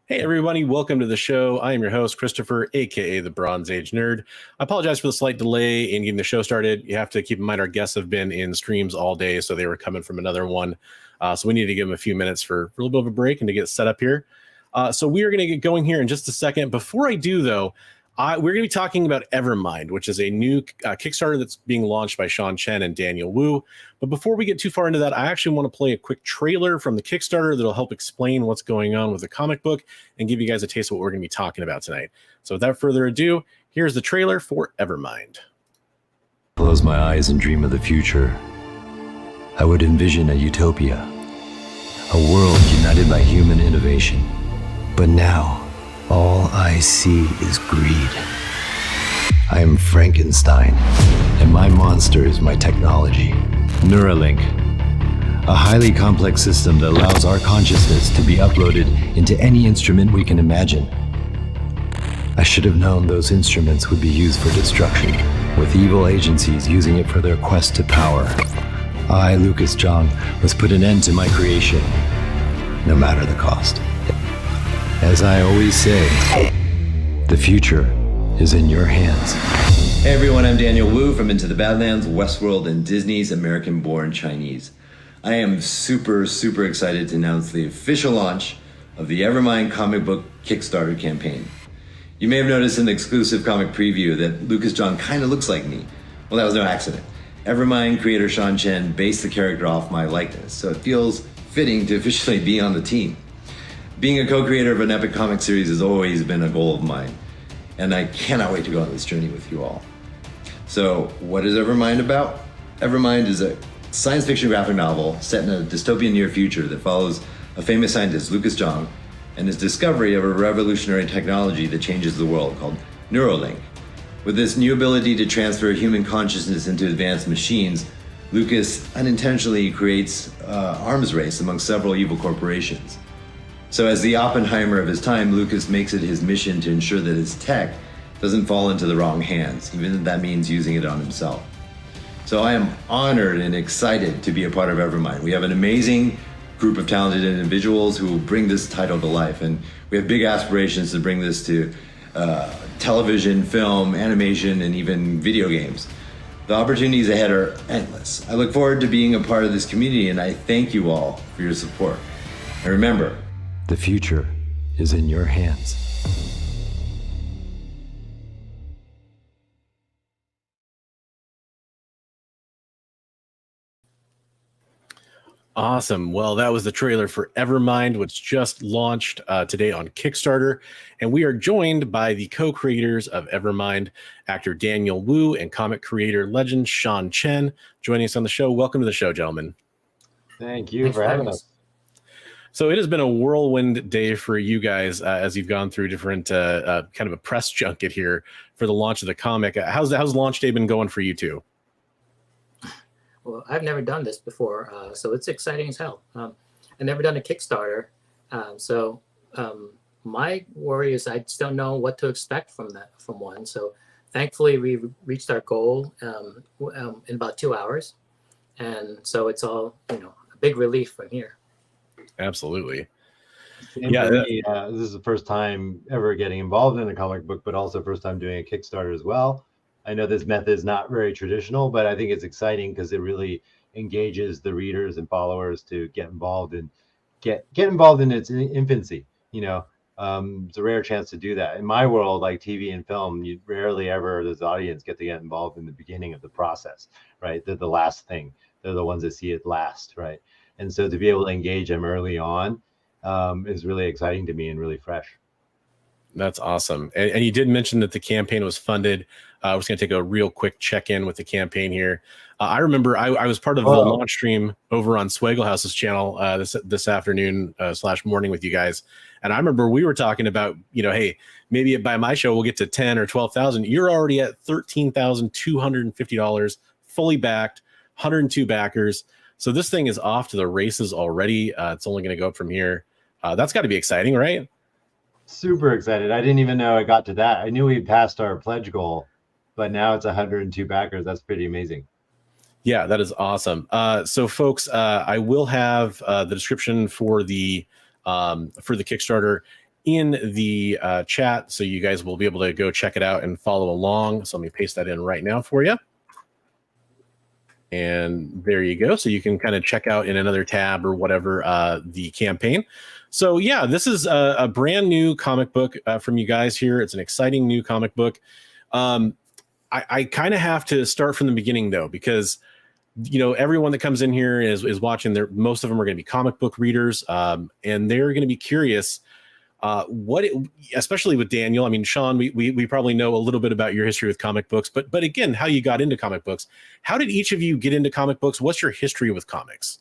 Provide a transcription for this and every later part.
Hey everybody, welcome to the show. I am your host, Christopher, aka the Bronze Age Nerd. I apologize for the slight delay in getting the show started. You have to keep in mind our guests have been in streams all day, so they were coming from another one. So we need to give them a few minutes for a little bit of a break and to get set up here. So we are going to get going here in just a second. Before I do, though, we're going to be talking about Evermind, which is a new Kickstarter that's being launched by Sean Chen and Daniel Wu. But before we get too far into that, I actually want to play a quick trailer from the Kickstarter that'll help explain what's going on with the comic book and give you guys a taste of what we're going to be talking about tonight. So without further ado, here's the trailer for Evermind. Close my eyes and dream of the future. I would envision a utopia, a world united by human innovation. But now, all I see is greed. I am Frankenstein, and my monster is my technology. Neuralink, a highly complex system that allows our consciousness to be uploaded into any instrument we can imagine. I should have known those instruments would be used for destruction, with evil agencies using it for their quest to power. I, Lucas Zhang, must put an end to my creation, no matter the cost. As I always say, the future is in your hands. Hey everyone, I'm Daniel Wu from Into the Badlands, Westworld, and Disney's American-born Chinese. I am super excited to announce the official launch of the Evermind comic book Kickstarter campaign. You may have noticed in the exclusive comic preview that Lucas Zhang kind of looks like me. Well, that was no accident. Evermind creator Sean Chen based the character off my likeness, so it feels fitting to officially be on the team. Being a co-creator of an epic comic series has always been a goal of mine, and I cannot wait to go on this journey with you all. So, what is Evermind about? Evermind is a science fiction graphic novel set in a dystopian near future that follows a famous scientist, Lucas Zhang, and his discovery of a revolutionary technology that changes the world called Neuralink. With this new ability to transfer human consciousness into advanced machines, Lucas unintentionally creates an arms race among several evil corporations. So as the Oppenheimer of his time, Lucas makes it his mission to ensure that his tech doesn't fall into the wrong hands, even if that means using it on himself. So I am honored and excited to be a part of Evermind. We have an amazing group of talented individuals who will bring this title to life, and we have big aspirations to bring this to television, film, animation, and even video games. The opportunities ahead are endless. I look forward to being a part of this community, and I thank you all for your support. And remember, the future is in your hands. Awesome. Well, that was the trailer for Evermind, which just launched today on Kickstarter. And we are joined by the co-creators of Evermind, actor Daniel Wu and comic creator legend Sean Chen, joining us on the show. Welcome to the show, gentlemen. Thank you for having us. So it has been a whirlwind day for you guys as you've gone through different kind of a press junket here for the launch of the comic. How's launch day been going for you two? Well, I've never done this before, so it's exciting as hell. I've never done a Kickstarter, so my worry is I just don't know what to expect from one. So thankfully we reached our goal in about 2 hours, and so it's all a big relief from here. Absolutely. Yeah, this is the first time ever getting involved in a comic book, but also first time doing a Kickstarter as well. I know this method is not very traditional, but I think it's exciting because it really engages the readers and followers to get involved and get involved in its infancy. It's a rare chance to do that. In my world, like TV and film, you rarely ever, as an audience, get to get involved in the beginning of the process, right? They're the last thing. They're the ones that see it last, right? And so to be able to engage them early on is really exciting to me and really fresh. That's awesome. And you did mention that the campaign was funded. We're just going to take a real quick check-in with the campaign here. I remember I was part of the launch stream over on Swagglehouse's channel this afternoon / morning with you guys. And I remember we were talking about, hey, maybe by my show we'll get to 10 or 12,000. You're already at $13,250, fully backed, 102 backers. So this thing is off to the races already. It's only going to go up from here. That's got to be exciting, right? Super excited. I didn't even know it got to that. I knew we passed our pledge goal, but now it's 102 backers. That's pretty amazing. Yeah, that is awesome. So folks, I will have the description for the Kickstarter in the chat, so you guys will be able to go check it out and follow along. So let me paste that in right now for you. And there you go. So you can kind of check out in another tab or whatever the campaign. So yeah, this is a brand new comic book from you guys here. It's an exciting new comic book. I kind of have to start from the beginning though, because everyone that comes in here is watching. Most of them are going to be comic book readers, and they're going to be curious. Especially with Daniel. I mean, Sean, we probably know a little bit about your history with comic books, but again, how you got into comic books. How did each of you get into comic books? What's your history with comics?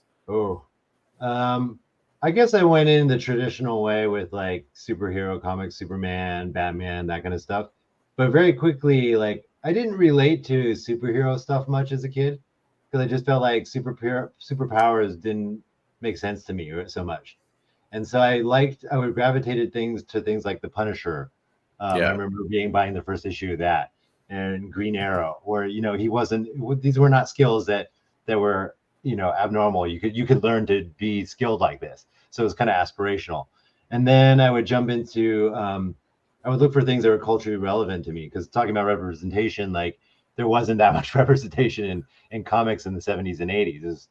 I guess I went in the traditional way with like superhero comics, Superman, Batman, that kind of stuff. But very quickly, like I didn't relate to superhero stuff much as a kid because I just felt like superpowers didn't make sense to me so much. And so I would gravitated to things like the Punisher. I remember buying the first issue of that, and Green Arrow, where these were not skills that were abnormal. You could learn to be skilled like this. So it was kind of aspirational. And then I would jump into I would look for things that were culturally relevant to me, because talking about representation, like there wasn't that much representation in comics in the 70s and 80s. It was,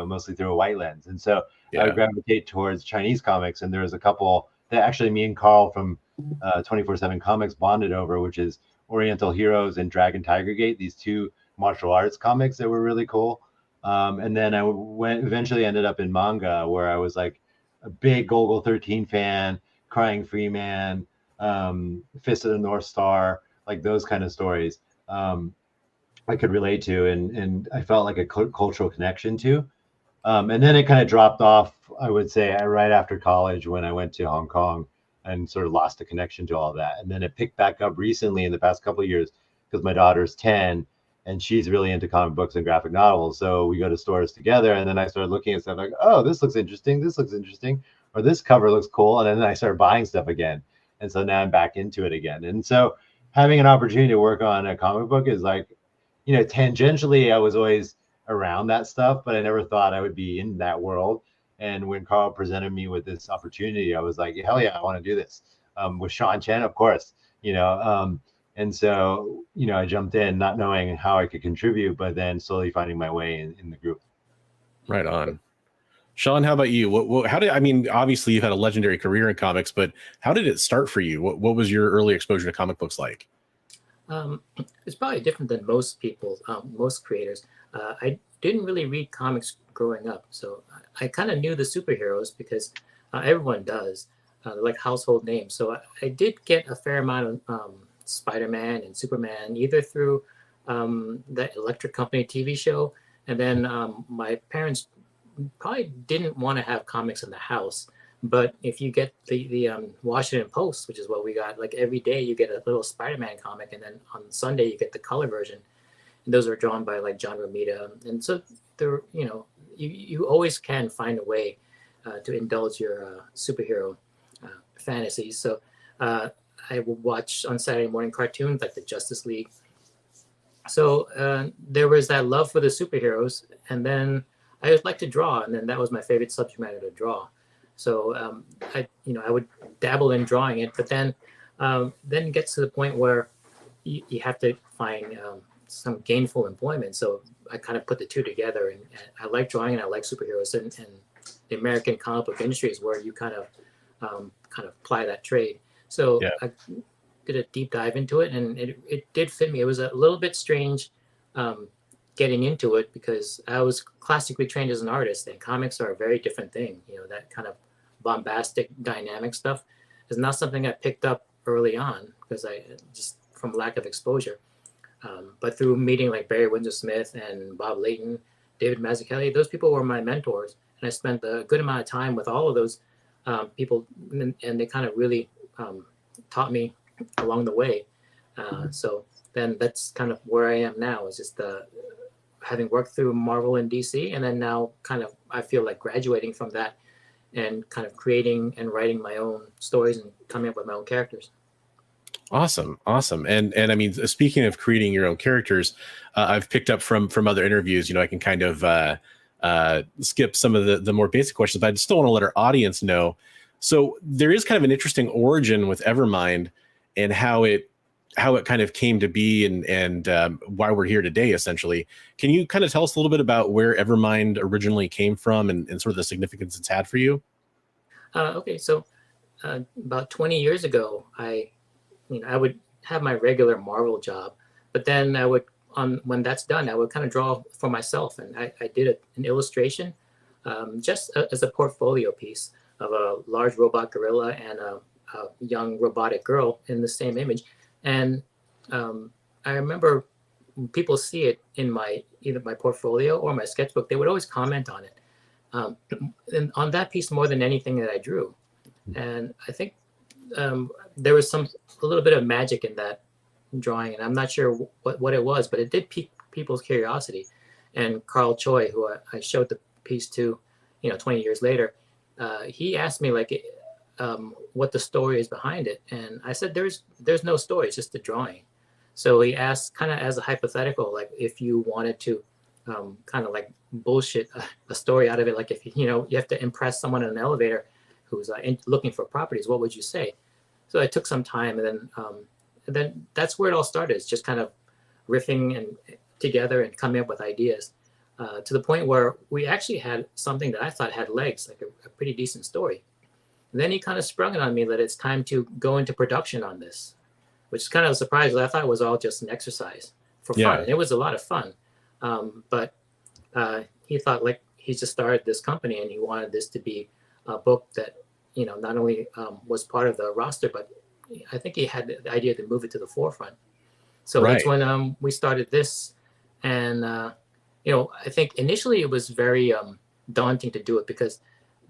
mostly through a white lens. And so I would gravitate towards Chinese comics. And there was a couple that actually me and Carl from 24/7 Comics bonded over, which is Oriental Heroes and Dragon Tiger Gate, these two martial arts comics that were really cool. And then I eventually ended up in manga, where I was like a big Gogol 13 fan, Crying Freeman, Fist of the North Star, like those kind of stories I could relate to, and I felt like a cultural connection to. And then it kind of dropped off, I would say, right after college when I went to Hong Kong and sort of lost the connection to all that. And then it picked back up recently in the past couple of years because my daughter's 10 and she's really into comic books and graphic novels. So we go to stores together, and then I started looking at stuff like, oh, this looks interesting, or this cover looks cool. And then I started buying stuff again. And so now I'm back into it again. And so having an opportunity to work on a comic book is like, tangentially, I was always around that stuff, but I never thought I would be in that world. And when Carl presented me with this opportunity, I was like, hell yeah, I want to do this. With Sean Chen, of course, and so, I jumped in not knowing how I could contribute, but then slowly finding my way in the group. Right on. Sean, how about you? Obviously you've had a legendary career in comics, but how did it start for you? What was your early exposure to comic books like? It's probably different than most people, most creators. I didn't really read comics growing up, so I kind of knew the superheroes because everyone does. They're like household names. So I did get a fair amount of Spider-Man and Superman, either through the Electric Company TV show, and then my parents probably didn't want to have comics in the house. But if you get the Washington Post, which is what we got, like every day you get a little Spider-Man comic, and then on Sunday you get the color version. And those are drawn by like John Romita. And so there, you always can find a way to indulge your superhero fantasies. So I would watch on Saturday morning cartoons like the Justice League. So there was that love for the superheroes, and then I would like to draw, and then that was my favorite subject matter to draw. So I would dabble in drawing it, but then it gets to the point where you have to find some gainful employment. So I kind of put the two together, and I like drawing and I like superheroes, and the American comic book industry is where you kind of apply that trade. So I did a deep dive into it, and it did fit me. It was a little bit strange getting into it because I was classically trained as an artist, and comics are a very different thing. That kind of bombastic, dynamic stuff is not something I picked up early on because I just from lack of exposure. But through meeting like Barry Windsor-Smith and Bob Layton, David Mazzucchelli, those people were my mentors, and I spent a good amount of time with all of those people, and they kind of really taught me along the way. So then that's kind of where I am now, is just having worked through Marvel and DC, and then now kind of I feel like graduating from that and kind of creating and writing my own stories and coming up with my own characters. Awesome. And I mean, speaking of creating your own characters, I've picked up from other interviews, I can kind of skip some of the more basic questions, but I just still want to let our audience know, So there is kind of an interesting origin with Evermind and how it kind of came to be and why we're here today, essentially. Can you kind of tell us a little bit about where Evermind originally came from and sort of the significance it's had for you? Okay, so about 20 years ago, I would have my regular Marvel job, but then I would, when that's done, I would kind of draw for myself, and I did an illustration just as a portfolio piece of a large robot gorilla and a young robotic girl in the same image. And I remember when people see it in either my portfolio or my sketchbook, they would always comment on it, and on that piece more than anything that I drew. And I think there was a little bit of magic in that drawing, and I'm not sure what it was, but it did pique people's curiosity. And Carl Choi, who I showed the piece to, 20 years later, he asked me what the story is behind it, and I said there's no story, it's just a drawing. So he asked, kind of as a hypothetical, like if you wanted to kind of like bullshit a story out of it, like if you have to impress someone in an elevator who's looking for properties, what would you say? So I took some time, and then that's where it all started. It's just kind of riffing and together and coming up with ideas to the point where we actually had something that I thought had legs, like a pretty decent story. And then he kind of sprung it on me that it's time to go into production on this, which is kind of a surprise. I thought it was all just an exercise for fun. And it was a lot of fun. But he thought, like, he just started this company and he wanted this to be a book that, not only was part of the roster, but I think he had the idea to move it to the forefront. So that's when we started this. And, I think initially it was very daunting to do it because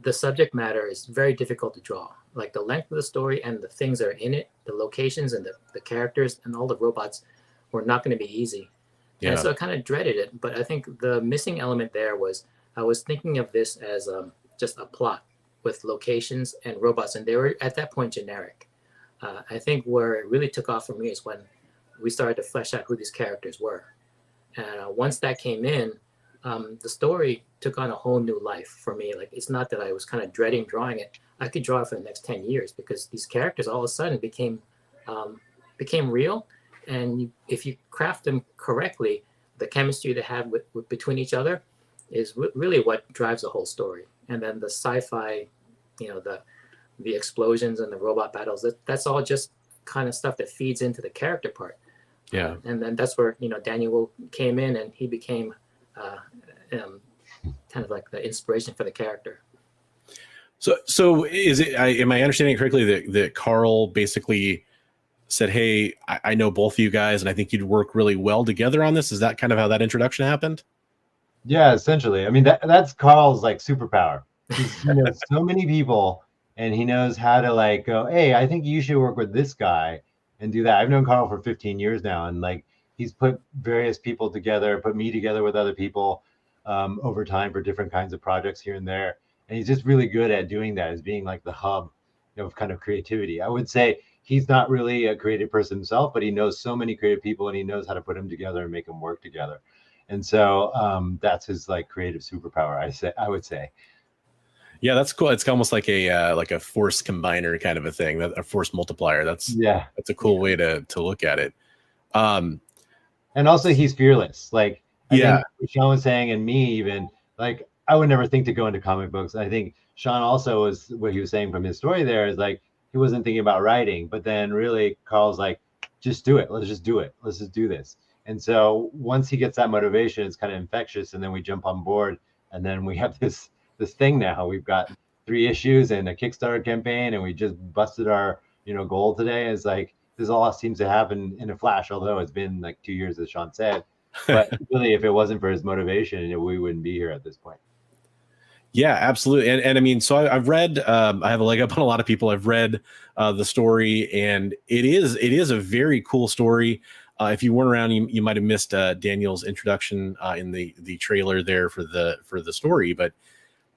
the subject matter is very difficult to draw. Like the length of the story and the things that are in it, the locations and the characters and all the robots were not going to be easy. Yeah. And so I kind of dreaded it. But I think the missing element there was I was thinking of this as just a plot with locations and robots, and they were at that point generic. I think where it really took off for me is when we started to flesh out who these characters were. And once that came in, the story took on a whole new life for me. Like, it's not that I was kind of dreading drawing it. I could draw it for the next 10 years because these characters all of a sudden became real. And if you craft them correctly, the chemistry they have between each other is really what drives the whole story. And then the sci-fi, the explosions and the robot battles, that's all just kind of stuff that feeds into the character part. Yeah. And then that's where, Daniel came in and he became kind of like the inspiration for the character. So is it, am I understanding correctly that Carl basically said, hey, I know both of you guys and I think you'd work really well together on this? Is that kind of how that introduction happened? Yeah, essentially. I mean, that's Carl's like superpower. He knows so many people and he knows how to like go, hey, I think you should work with this guy and do that. I've known Carl for 15 years now, and like he's put various people together, put me together with other people over time for different kinds of projects here and there. And he's just really good at doing that, as being like the hub of kind of creativity. I would say he's not really a creative person himself, but he knows so many creative people and he knows how to put them together and make them work together. And so that's his like creative superpower, I would say. Yeah, that's cool. It's almost like a force combiner kind of a thing, a force multiplier. That's a cool way to look at it. And also he's fearless. Like I think what Sean was saying, and me even, like I would never think to go into comic books. I think Sean also was, what he was saying from his story there is like he wasn't thinking about writing, but then really Carl's like, just do it. Let's just do it. Let's just do this. And so once he gets that motivation, it's kind of infectious, and then we jump on board, and then we have this thing now. We've got 3 issues and a Kickstarter campaign, and we just busted our goal today. Is like this all seems to happen in a flash, although it's been like 2 years, as Sean said. But really, if it wasn't for his motivation, we wouldn't be here at this point. Yeah, absolutely. And I mean, so I've read, I have a leg up on a lot of people. I've read the story, and it is a very cool story. If you weren't around, you might have missed Daniel's introduction in the trailer there for the story. But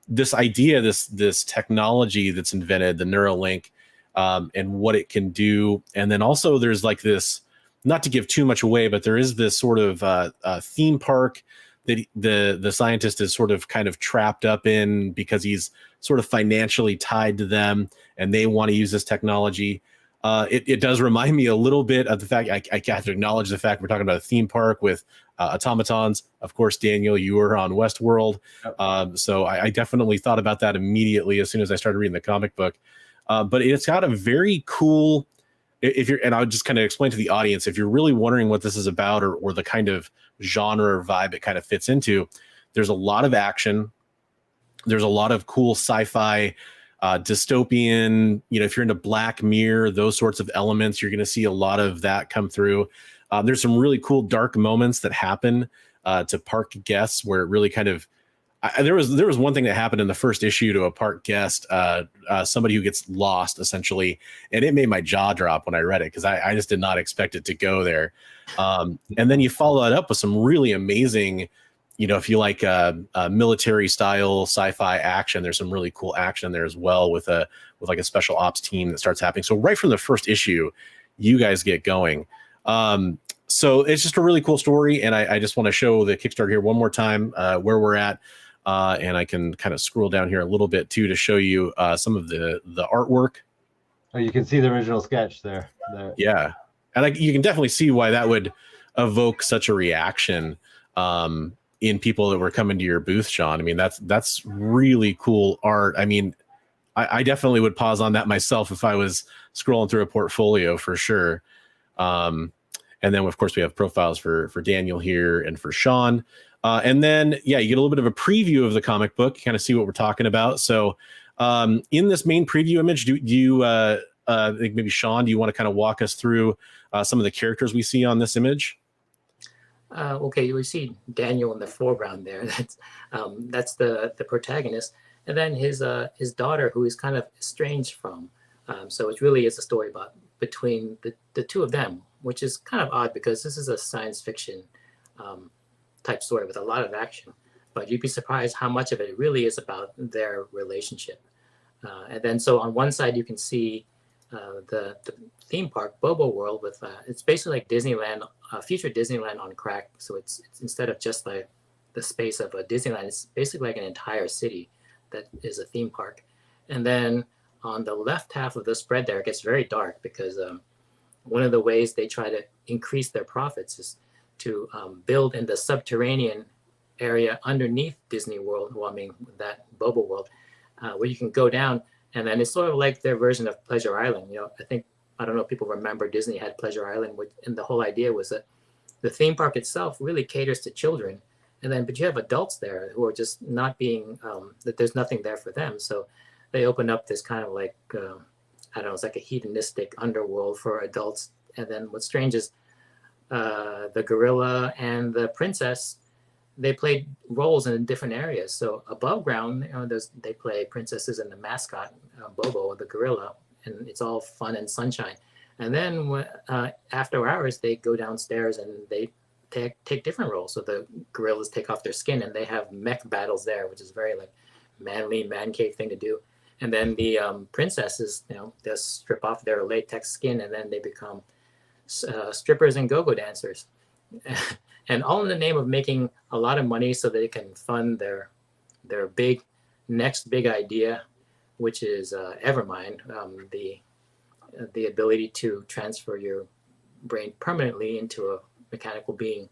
this idea, this technology that's invented, the Neuralink, and what it can do, and then also there's like this, not to give too much away, but there is this sort of theme park that the scientist is sort of kind of trapped up in because he's sort of financially tied to them and they want to use this technology. It does remind me a little bit of the fact I have to acknowledge the fact we're talking about a theme park with automatons. Of course, Daniel, you were on Westworld. So I definitely thought about that immediately as soon as I started reading the comic book. But it's got a very cool, and I'll just kind of explain to the audience, if you're really wondering what this is about or the kind of genre or vibe it kind of fits into, there's a lot of action. There's a lot of cool sci-fi, dystopian, if you're into Black Mirror, those sorts of elements, you're going to see a lot of that come through. There's some really cool dark moments that happen to park guests where it really kind of, there was one thing that happened in the first issue to a park guest, somebody who gets lost essentially, and it made my jaw drop when I read it because I just did not expect it to go there. And then you follow that up with some really amazing, if you like military style sci-fi action, there's some really cool action there as well with like a special ops team that starts happening. So right from the first issue, you guys get going. So it's just a really cool story, and I just want to show the Kickstarter here one more time where we're at. And I can kind of scroll down here a little bit too to show you some of the artwork. Oh, you can see the original sketch there. Yeah, and you can definitely see why that would evoke such a reaction in people that were coming to your booth, Sean. I mean, that's really cool art. I mean, I definitely would pause on that myself if I was scrolling through a portfolio for sure. And then, of course, we have profiles for Daniel here and for Sean. And then, you get a little bit of a preview of the comic book, kind of see what we're talking about. So in this main preview image, do you maybe Sean, do you want to kind of walk us through some of the characters we see on this image? Okay, we see Daniel in the foreground there. That's the protagonist. And then his daughter, who is kind of estranged from. So it really is a story about between the two of them, which is kind of odd because this is a science fiction type story with a lot of action. But you'd be surprised how much of it really is about their relationship. And then so on one side, you can see the theme park, Bobo World, with it's basically like Disneyland, future Disneyland on crack. So it's instead of just like the space of a Disneyland, it's basically like an entire city that is a theme park. And then on the left half of the spread there, it gets very dark because one of the ways they try to increase their profits is to build in the subterranean area underneath Disney World, that Bobo World, where you can go down, and then it's sort of like their version of Pleasure Island. I don't know if people remember Disney had Pleasure Island, and the whole idea was that the theme park itself really caters to children, but you have adults there who are just not being, that there's nothing there for them. So they open up this kind of like, it's like a hedonistic underworld for adults. And then what's strange is the gorilla and the princess, they played roles in different areas. So above ground, they play princesses and the mascot, Bobo, the gorilla, and it's all fun and sunshine. And then after hours, they go downstairs and they take different roles. So the gorillas take off their skin and they have mech battles there, which is very like manly man cave thing to do. And then the princesses, they'll strip off their latex skin and then they become strippers and go-go dancers. And all in the name of making a lot of money so they can fund their next big idea, which is Evermind, the ability to transfer your brain permanently into a mechanical being,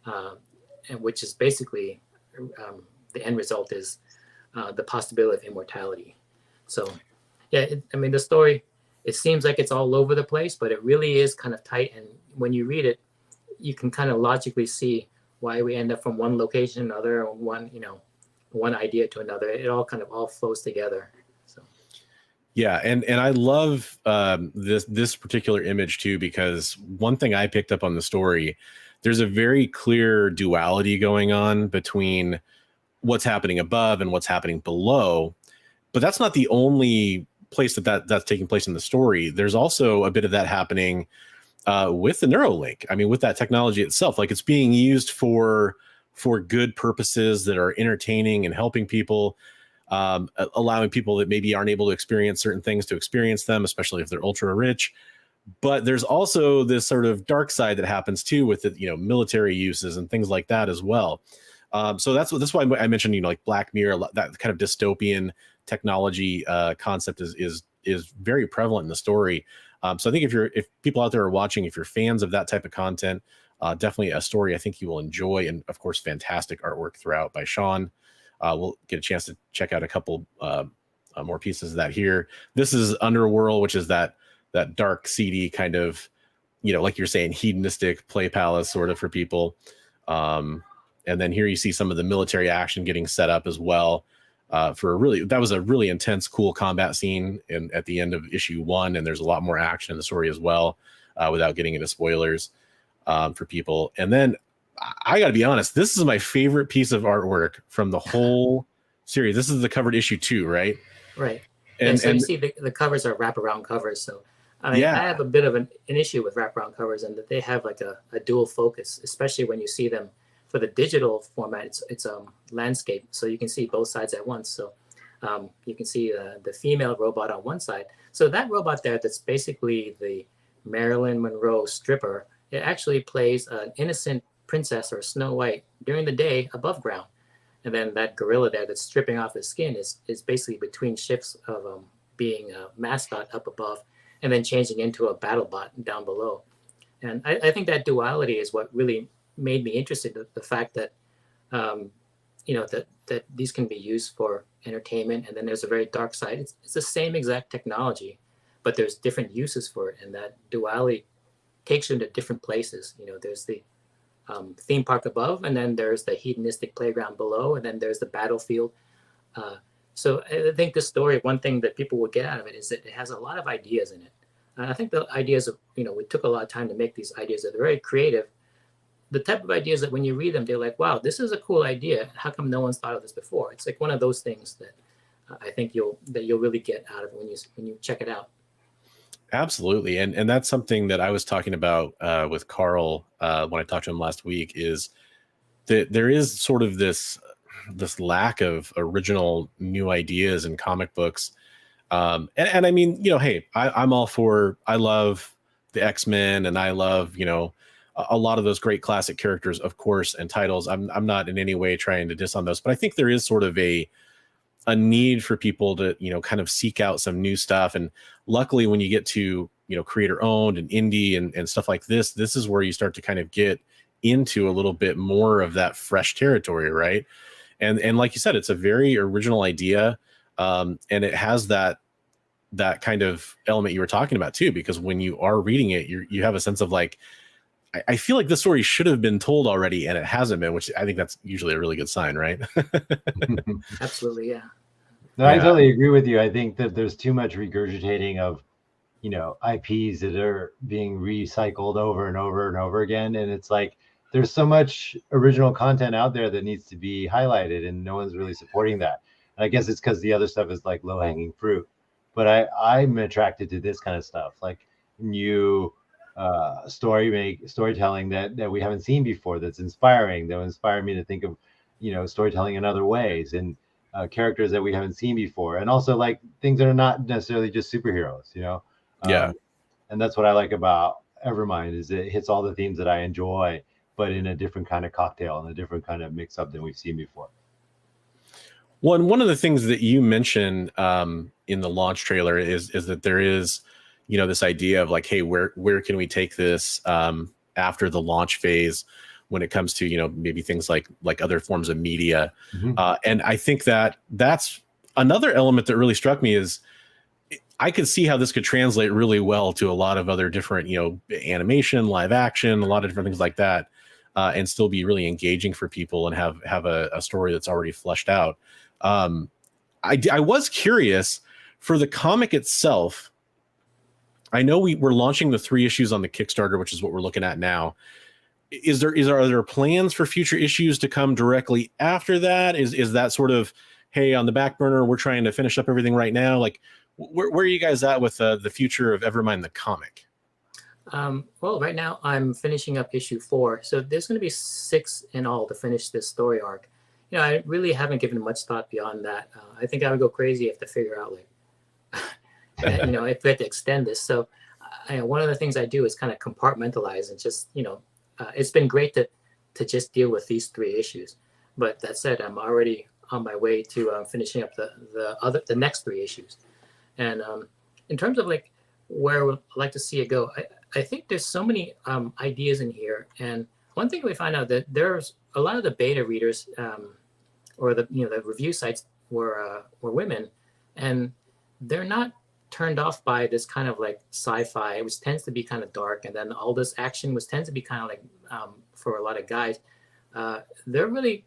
and which is basically the end result is the possibility of immortality. So, the story, it seems like it's all over the place, but it really is kind of tight. And when you read it, you can kind of logically see why we end up from one location to another, one idea to another. It all kind of flows together. So. Yeah, and I love this particular image too, because one thing I picked up on the story, there's a very clear duality going on between what's happening above and what's happening below. But that's not the only place that's taking place in the story. There's also a bit of that happening with the Neuralink. I mean, with that technology itself, like it's being used for good purposes that are entertaining and helping people, allowing people that maybe aren't able to experience certain things to experience them, especially if they're ultra rich. But there's also this sort of dark side that happens too with the, military uses and things like that as well. So that's why I mentioned, like Black Mirror, that kind of dystopian technology concept is very prevalent in the story. So I think if people out there are watching, if you're fans of that type of content, definitely a story I think you will enjoy, and of course, fantastic artwork throughout by Sean. We'll get a chance to check out a couple more pieces of that here. This is Underworld, which is that dark, seedy kind of, like you're saying, hedonistic play palace sort of for people. And then here you see some of the military action getting set up as well. That was a really intense, cool combat scene at the end of issue 1, and there's a lot more action in the story as well, without getting into spoilers for people. And then I got to be honest, this is my favorite piece of artwork from the whole series. This is the covered issue 2, right? Right. And so you see the covers are wraparound covers. So I have a bit of an issue with wraparound covers, and that they have like a dual focus, especially when you see them for the digital format. It's landscape, so you can see both sides at once. So you can see the female robot on one side. So that robot there, that's basically the Marilyn Monroe stripper. It actually plays an innocent princess or Snow White during the day above ground. And then that gorilla there that's stripping off his skin is basically between shifts of being a mascot up above and then changing into a battle bot down below. And I think that duality is what really made me interested. The fact that, that these can be used for entertainment, and then there's a very dark side. It's the same exact technology, but there's different uses for it. And that duality takes you into different places. There's the theme park above, and then there's the hedonistic playground below, and then there's the battlefield. So I think this story, one thing that people will get out of it is that it has a lot of ideas in it. And I think the ideas of, we took a lot of time to make these ideas. They're very creative. The type of ideas that when you read them, they're like, wow, this is a cool idea. How come no one's thought of this before? It's like one of those things that I think you'll really get out of it when you check it out. Absolutely. And that's something that I was talking about with Carl when I talked to him last week, is that there is sort of this lack of original new ideas in comic books. And I mean, hey, I'm all for, I love the X-Men, and I love, a lot of those great classic characters, of course, and titles. I'm not in any way trying to diss on those, but I think there is sort of a need for people to, kind of seek out some new stuff. And luckily when you get to, creator owned and indie and stuff like this is where you start to kind of get into a little bit more of that fresh territory. Right. And like you said, it's a very original idea. And it has that kind of element you were talking about too, because when you are reading it, you have a sense of like, I feel like this story should have been told already, and it hasn't been, which I think that's usually a really good sign, right? Absolutely, yeah. No, I totally agree with you. I think that there's too much regurgitating of, IPs that are being recycled over and over and over again. And it's like, there's so much original content out there that needs to be highlighted, and no one's really supporting that. And I guess it's because the other stuff is like low hanging fruit. But I'm attracted to this kind of stuff, like new storytelling that we haven't seen before, that's inspiring, that will inspire me to think of storytelling in other ways, and characters that we haven't seen before, and also like things that are not necessarily just superheroes. And that's what I like about Evermind, is it hits all the themes that I enjoy, but in a different kind of cocktail and a different kind of mix up than we've seen before. One of the things that you mentioned in the launch trailer is that there is this idea of like, hey, where can we take this after the launch phase when it comes to, maybe things like other forms of media. Mm-hmm. And I think that's another element that really struck me is I could see how this could translate really well to a lot of other different, animation, live action, a lot of different things like that, and still be really engaging for people and have a story that's already fleshed out. I was curious for the comic itself. I know we're launching the 3 issues on the Kickstarter, which is what we're looking at now. Are there plans for future issues to come directly after that? Is that sort of, hey, on the back burner, we're trying to finish up everything right now? Like, where are you guys at with the future of Evermind the comic? Well, right now I'm finishing up issue 4, so there's going to be 6 in all to finish this story arc. I really haven't given much thought beyond that. I think I would go crazy if to figure out like. If we had to extend this. So one of the things I do is kind of compartmentalize and just, it's been great to just deal with these 3 issues. But that said, I'm already on my way to finishing up the next 3 issues. And in terms of like where I would like to see it go, I think there's so many ideas in here. And one thing we find out that there's a lot of the beta readers or the the review sites were women, and they're not turned off by this kind of like sci-fi, which tends to be kind of dark, and then all this action, which tends to be kind of like for a lot of guys, they're really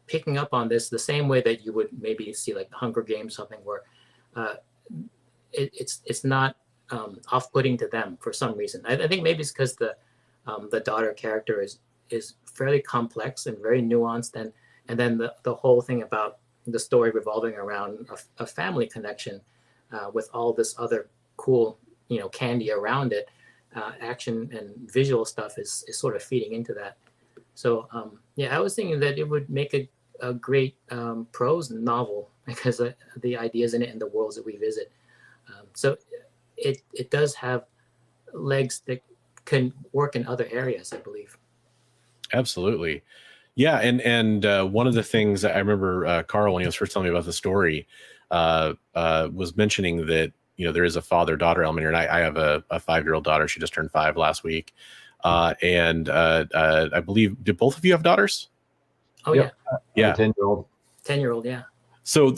picking up on this the same way that you would maybe see like the Hunger Games, something where it's not off-putting to them for some reason. I think maybe it's because the daughter character is fairly complex and very nuanced, and then the whole thing about the story revolving around a family connection with all this other cool candy around it, action and visual stuff is sort of feeding into that. So yeah, I was thinking that it would make a great prose novel because of the ideas in it and the worlds that we visit. So it does have legs that can work in other areas, I believe. Absolutely. Yeah. And one of the things I remember Carl, when he was first telling me about the story, was mentioning that, there is a father-daughter element here. And I have a 5-year-old daughter. She just turned 5 last week. And I believe, did both of you have daughters? Oh, yeah. Yeah. 10-year-old. 10-year-old, yeah. So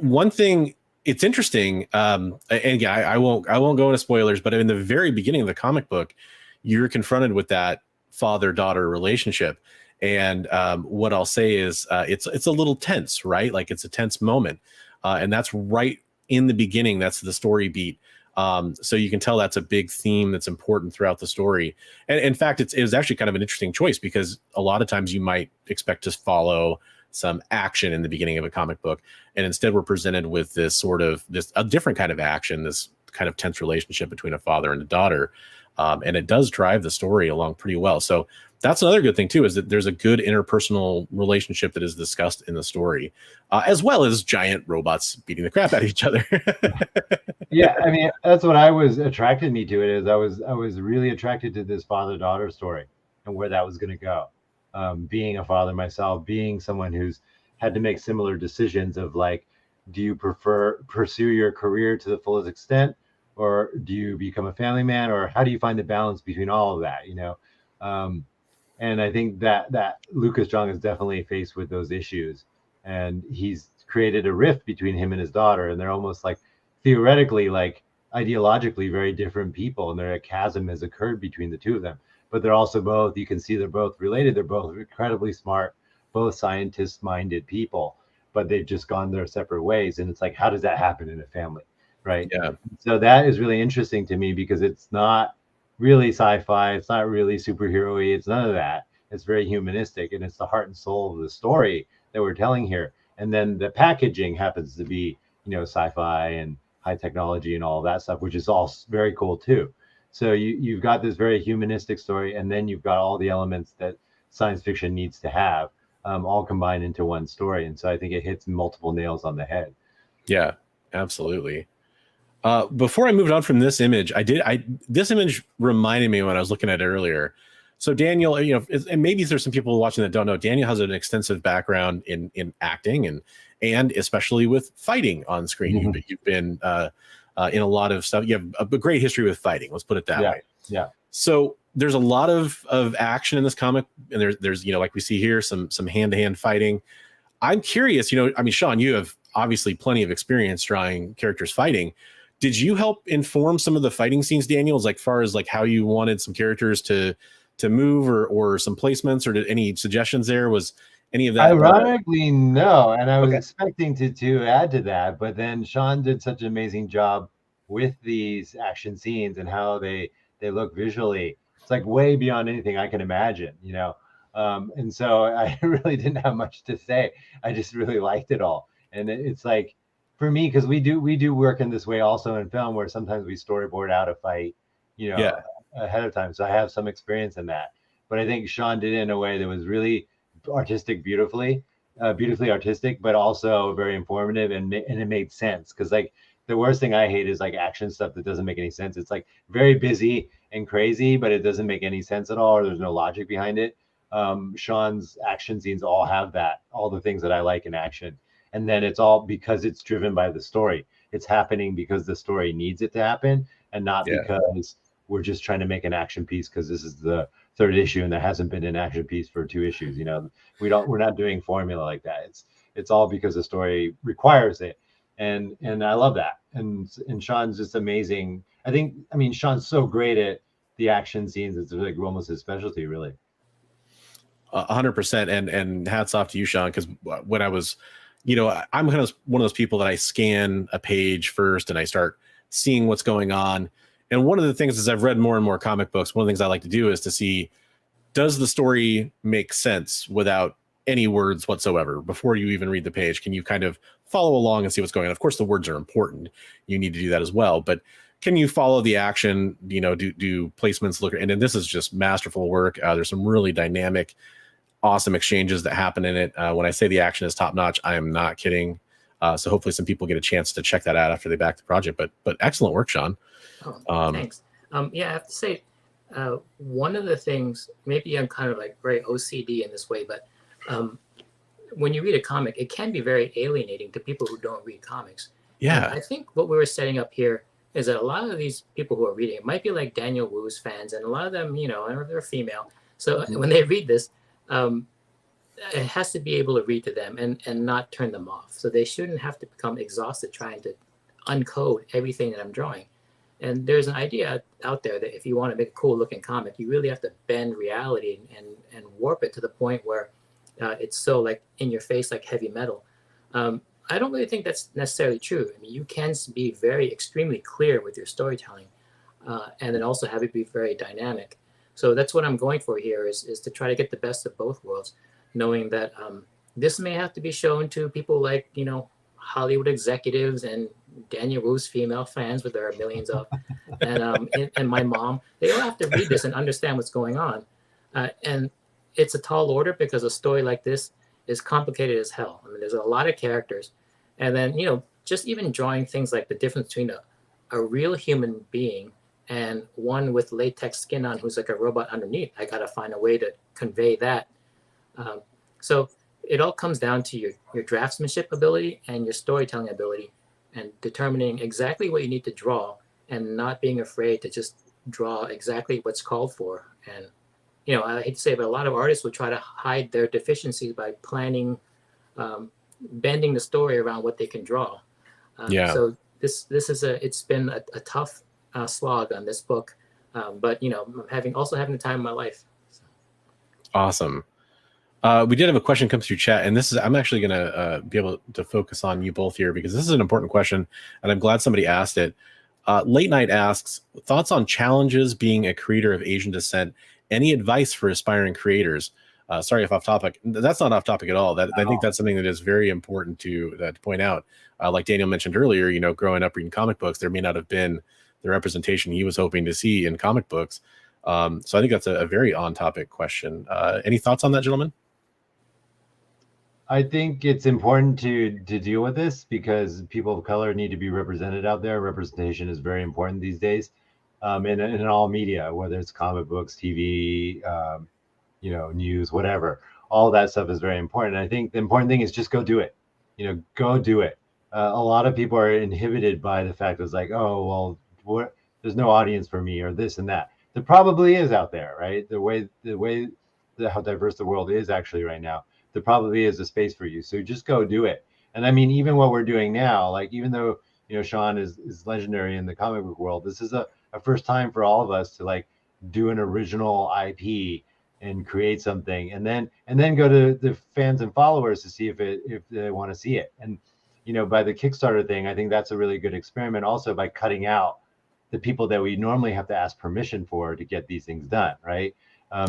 one thing, it's interesting, and again, I won't go into spoilers, but in the very beginning of the comic book, you're confronted with that father-daughter relationship. And what I'll say is it's a little tense, right? Like it's a tense moment. And that's right in the beginning. That's the story beat. So you can tell that's a big theme that's important throughout the story. And in fact, it was actually kind of an interesting choice because a lot of times you might expect to follow some action in the beginning of a comic book. And instead we're presented with a different kind of action, this kind of tense relationship between a father and a daughter. And it does drive the story along pretty well. So that's another good thing too, is that there's a good interpersonal relationship that is discussed in the story, as well as giant robots beating the crap out of each other. Yeah, I mean, that's what I was attracted me to it. Is I was really attracted to this father-daughter story and where that was going to go. Being a father myself, being someone who's had to make similar decisions of like, do you pursue your career to the fullest extent, or do you become a family man, or how do you find the balance between all of that? And I think that Lucas Jong is definitely faced with those issues, and he's created a rift between him and his daughter, and they're almost like theoretically, like ideologically, very different people, and a chasm has occurred between the two of them. But they're also both, you can see they're both related. They're both incredibly smart, both scientist-minded people, but they've just gone their separate ways. And it's like, how does that happen in a family, right? Yeah. So that is really interesting to me because it's not really sci-fi. It's not really superhero-y. It's none of that. It's very humanistic, and it's the heart and soul of the story that we're telling here. And then the packaging happens to be, sci-fi and high technology and all of that stuff, which is all very cool too. So you've got this very humanistic story, and then you've got all the elements that science fiction needs to have, all combined into one story. And so I think it hits multiple nails on the head. Yeah, absolutely. Before I moved on from this image, this image reminded me when I was looking at it earlier. So Daniel, and maybe there's some people watching that don't know, Daniel has an extensive background in acting and especially with fighting on screen. Mm-hmm. You've been in a lot of stuff. You have a great history with fighting. Let's put it that way. Yeah. So there's a lot of action in this comic, and there's like we see here, some hand-to-hand fighting. I'm curious, Sean, you have obviously plenty of experience drawing characters fighting. Did you help inform some of the fighting scenes, Daniel, as far as how you wanted some characters to move or some placements, or did any suggestions there? Was any of that? Ironically, no. And I was expecting to add to that, but then Sean did such an amazing job with these action scenes and how they look visually. It's like way beyond anything I can imagine, and so I really didn't have much to say. I just really liked it all. And it's like, for me, because we do work in this way also in film, where sometimes we storyboard out a fight, ahead of time. So I have some experience in that. But I think Sean did it in a way that was really artistic, beautifully artistic, but also very informative, and it made sense. Because the worst thing I hate is action stuff that doesn't make any sense. It's very busy and crazy, but it doesn't make any sense at all, or there's no logic behind it. Sean's action scenes all have that, all the things that I like in action. And then it's all because it's driven by the story. It's happening because the story needs it to happen, and not because we're just trying to make an action piece because this is the third issue and there hasn't been an action piece for 2 issues. You know, we're not doing formula like that. It's all because the story requires it. And I love that. And Sean's just amazing. I mean, Sean's so great at the action scenes. It's like almost his specialty, really. 100%. And hats off to you, Sean, because when I was, you know, I'm kind of one of those people that I scan a page first and I start seeing what's going on. And one of the things is I've read more and more comic books. One of the things I like to do is to see, does the story make sense without any words whatsoever? Before you even read the page, can you kind of follow along and see what's going on? Of course, the words are important. You need to do that as well. But can you follow the action? You know, do placements look? And then this is just masterful work. There's some really dynamic, awesome exchanges that happen in it. When I say the action is top notch, I am not kidding. So hopefully some people get a chance to check that out after they back the project. But excellent work, Sean. Thanks. Yeah, I have to say, one of the things, maybe I'm kind of like very OCD in this way, but when you read a comic, it can be very alienating to people who don't read comics. Yeah. And I think what we were setting up here is that a lot of these people who are reading it might be like Daniel Wu's fans, and a lot of them, you know, they're female. So when they read this, it has to be able to read to them and not turn them off. So they shouldn't have to become exhausted trying to uncode everything that I'm drawing. And there's an idea out there that if you want to make a cool looking comic, you really have to bend reality and warp it to the point where it's so like in your face, like heavy metal. I don't really think that's necessarily true. I mean, you can be very extremely clear with your storytelling, and then also have it be very dynamic. So that's what I'm going for here is to try to get the best of both worlds, knowing that this may have to be shown to people like, you know, Hollywood executives and Daniel Wu's female fans, which there are millions of, and my mom. They all have to read this and understand what's going on. And it's a tall order because a story like this is complicated as hell. I mean, there's a lot of characters. And then, you know, just even drawing things like the difference between a real human being and one with latex skin on who's like a robot underneath. I got to find a way to convey that. So it all comes down to your draftsmanship ability and your storytelling ability, and determining exactly what you need to draw and not being afraid to just draw exactly what's called for. And, you know, I hate to say it, but a lot of artists would try to hide their deficiencies by planning, bending the story around what they can draw. So this is it's been a tough slog on this book, but, you know, I'm also having the time of my life. So. Awesome. We did have a question come through chat, and I'm actually going to be able to focus on you both here because this is an important question, and I'm glad somebody asked it. Late Night asks, thoughts on challenges being a creator of Asian descent? Any advice for aspiring creators? Sorry if off topic. That's not off topic at all. I think that's something that is very important to point out. Like Daniel mentioned earlier, you know, growing up reading comic books, there may not have been the representation he was hoping to see in comic books. So I think that's a very on-topic question. Any thoughts on that, gentlemen? I think it's important to deal with this because people of color need to be represented out there. Representation is very important these days, in all media, whether it's comic books, TV, you know, news, whatever. All that stuff is very important. And I think the important thing is just go do it. You know, go do it. A lot of people are inhibited by the fact that it's like, oh, well, there's no audience for me or this and that. There probably is out there, right? How diverse the world is actually right now. There probably is a space for you. So just go do it. And I mean, even what we're doing now, like, even though, you know, Sean is legendary in the comic book world, this is a first time for all of us to like do an original IP and create something and then go to the fans and followers to see if they want to see it. And, you know, by the Kickstarter thing, I think that's a really good experiment also by cutting out the people that we normally have to ask permission for to get these things done, right?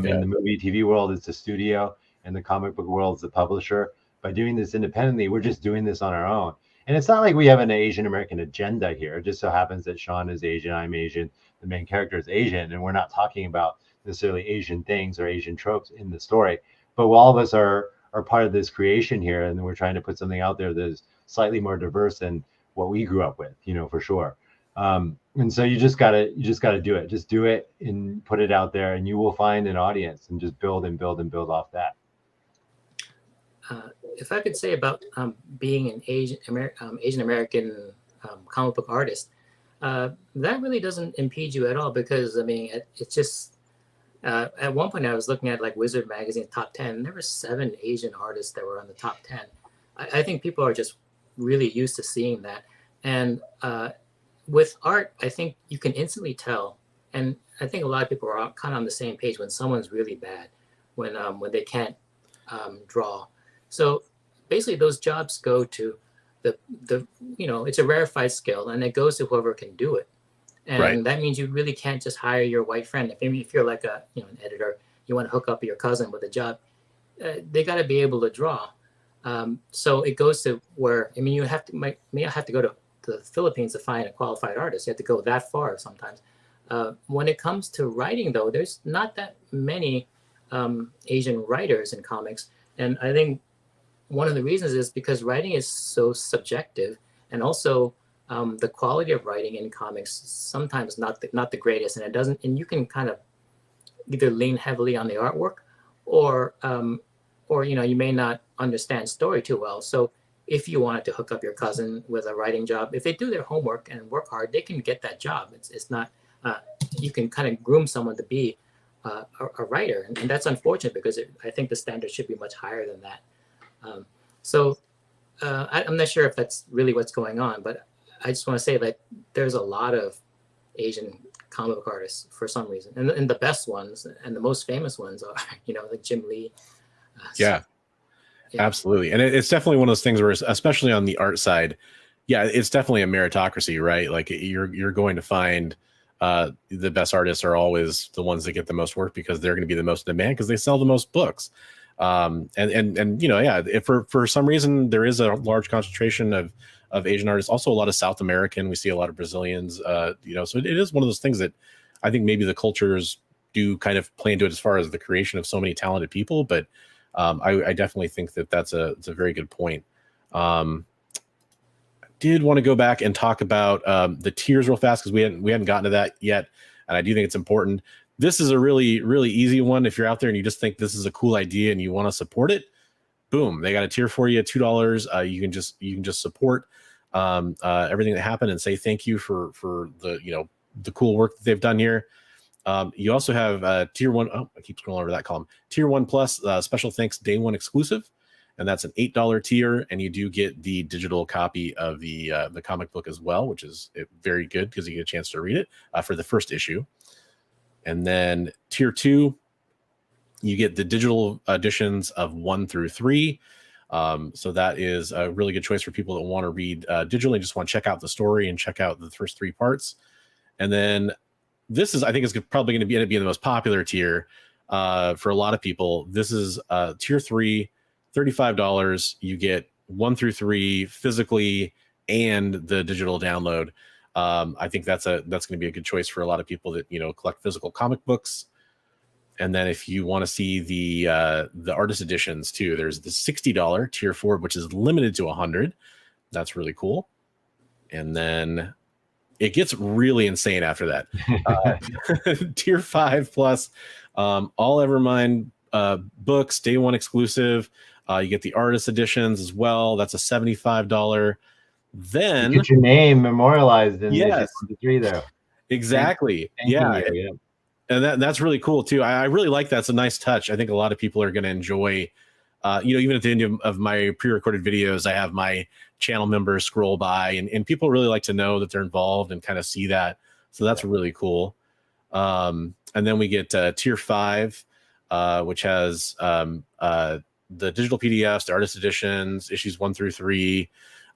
In the movie TV world, it's the studio. In the comic book world, it's the publisher. By doing this independently, we're just doing this on our own. And it's not like we have an Asian American agenda here. It just so happens that Sean is Asian, I'm Asian, the main character is Asian, and we're not talking about necessarily Asian things or Asian tropes in the story. But all of us are part of this creation here, and we're trying to put something out there that is slightly more diverse than what we grew up with, you know, for sure. And so you just gotta do it. Just do it and put it out there, and you will find an audience, and just build and build and build off that. If I could say about being an Asian American comic book artist, that really doesn't impede you at all, because I mean, it's just at one point I was looking at like Wizard Magazine top 10, and there were 7 Asian artists that were on the top 10. I think people are just really used to seeing that, and with art, I think you can instantly tell, and I think a lot of people are kind of on the same page when someone's really bad, when they can't draw. So basically, those jobs go to the it's a rarefied skill, and it goes to whoever can do it. And that means you really can't just hire your white friend. If you're like an editor, you want to hook up your cousin with a job, they got to be able to draw. So it goes to where, I mean, you have to may have to go to the Philippines to find a qualified artist. You have to go that far sometimes. When it comes to writing, though, there's not that many Asian writers in comics, and I think one of the reasons is because writing is so subjective, and also the quality of writing in comics sometimes not the greatest, and it doesn't. And you can kind of either lean heavily on the artwork, or you may not understand story too well. So if you wanted to hook up your cousin with a writing job, if they do their homework and work hard, they can get that job. It's not you can kind of groom someone to be a writer, and that's unfortunate, because I think the standard should be much higher than that. I'm not sure if that's really what's going on, but I just want to say that there's a lot of Asian comic book artists for some reason, and the best ones and the most famous ones are like Jim Lee. Yeah, absolutely. And it's definitely one of those things where, especially on the art side, it's definitely a meritocracy, right? Like you're going to find the best artists are always the ones that get the most work, because they're going to be the most in demand, because they sell the most books. If for some reason there is a large concentration of Asian artists, also a lot of South American, we see a lot of Brazilians, so it is one of those things that I think maybe the cultures do kind of play into it as far as the creation of so many talented people. But I definitely think that it's a very good point. I did want to go back and talk about the tiers real fast, because we hadn't gotten to that yet, and I do think it's important. This is a really, really easy one. If you're out there and you just think this is a cool idea and you want to support it, boom, they got a tier for you, $2. You can just support everything that happened and say thank you for the cool work that they've done here. You also have tier 1. Oh, I keep scrolling over that column. Tier 1 plus special thanks day 1 exclusive, and that's an $8 tier, and you do get the digital copy of the comic book as well, which is very good, because you get a chance to read it for the first issue. And then tier 2, you get the digital editions of 1 through 3. So that is a really good choice for people that want to read digitally, just want to check out the story and check out the first 3 parts. And then this is, I think, is probably going to end up being the most popular tier for a lot of people. This is tier 3, $35. You get 1 through 3 physically and the digital download. I think that's going to be a good choice for a lot of people that collect physical comic books. And then if you want to see the artist editions too, there's the $60 tier 4, which is limited to 100. That's really cool. And then it gets really insane after that. Tier 5 plus all Evermind books, day 1 exclusive. You get the artist editions as well. That's a $75. Then you get your name memorialized in issue 3 there. Exactly. Thank you. And that's really cool too. I really like that. It's a nice touch. I think a lot of people are going to enjoy. Even at the end of my pre-recorded videos, I have my channel members scroll by, and people really like to know that they're involved and kind of see that. So that's really cool. And then we get tier 5, which has the digital PDFs, the artist editions, issues 1 through 3.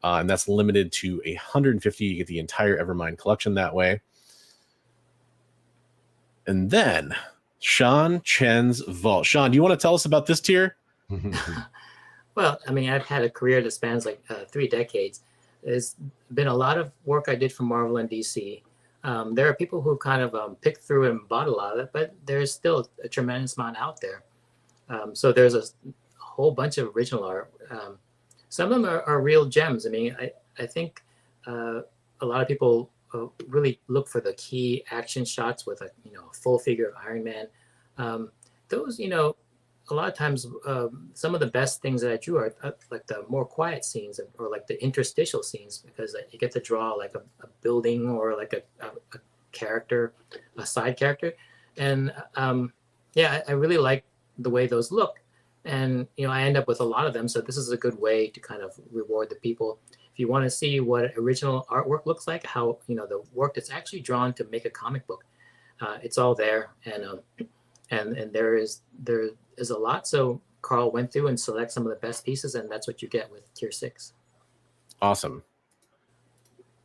And that's limited to 150. You get the entire Evermind collection that way. And then Sean Chen's Vault. Sean, do you want to tell us about this tier? Well, I mean, I've had a career that spans like 3 decades. There's been a lot of work I did for Marvel and DC. There are people who kind of picked through and bought a lot of it, but there's still a tremendous amount out there. So there's a whole bunch of original art. Some of them are real gems. I mean, I think a lot of people really look for the key action shots with a full figure of Iron Man. Those a lot of times some of the best things that I drew are like the more quiet scenes or like the interstitial scenes, because you get to draw like a building or like a character, a side character, and I really like the way those look, and I end up with a lot of them. So this is a good way to kind of reward the people. If you want to see what original artwork looks like, how the work that's actually drawn to make a comic book, it's all there, and there is a lot. So Carl went through and select some of the best pieces, and that's what you get with Tier 6. Awesome.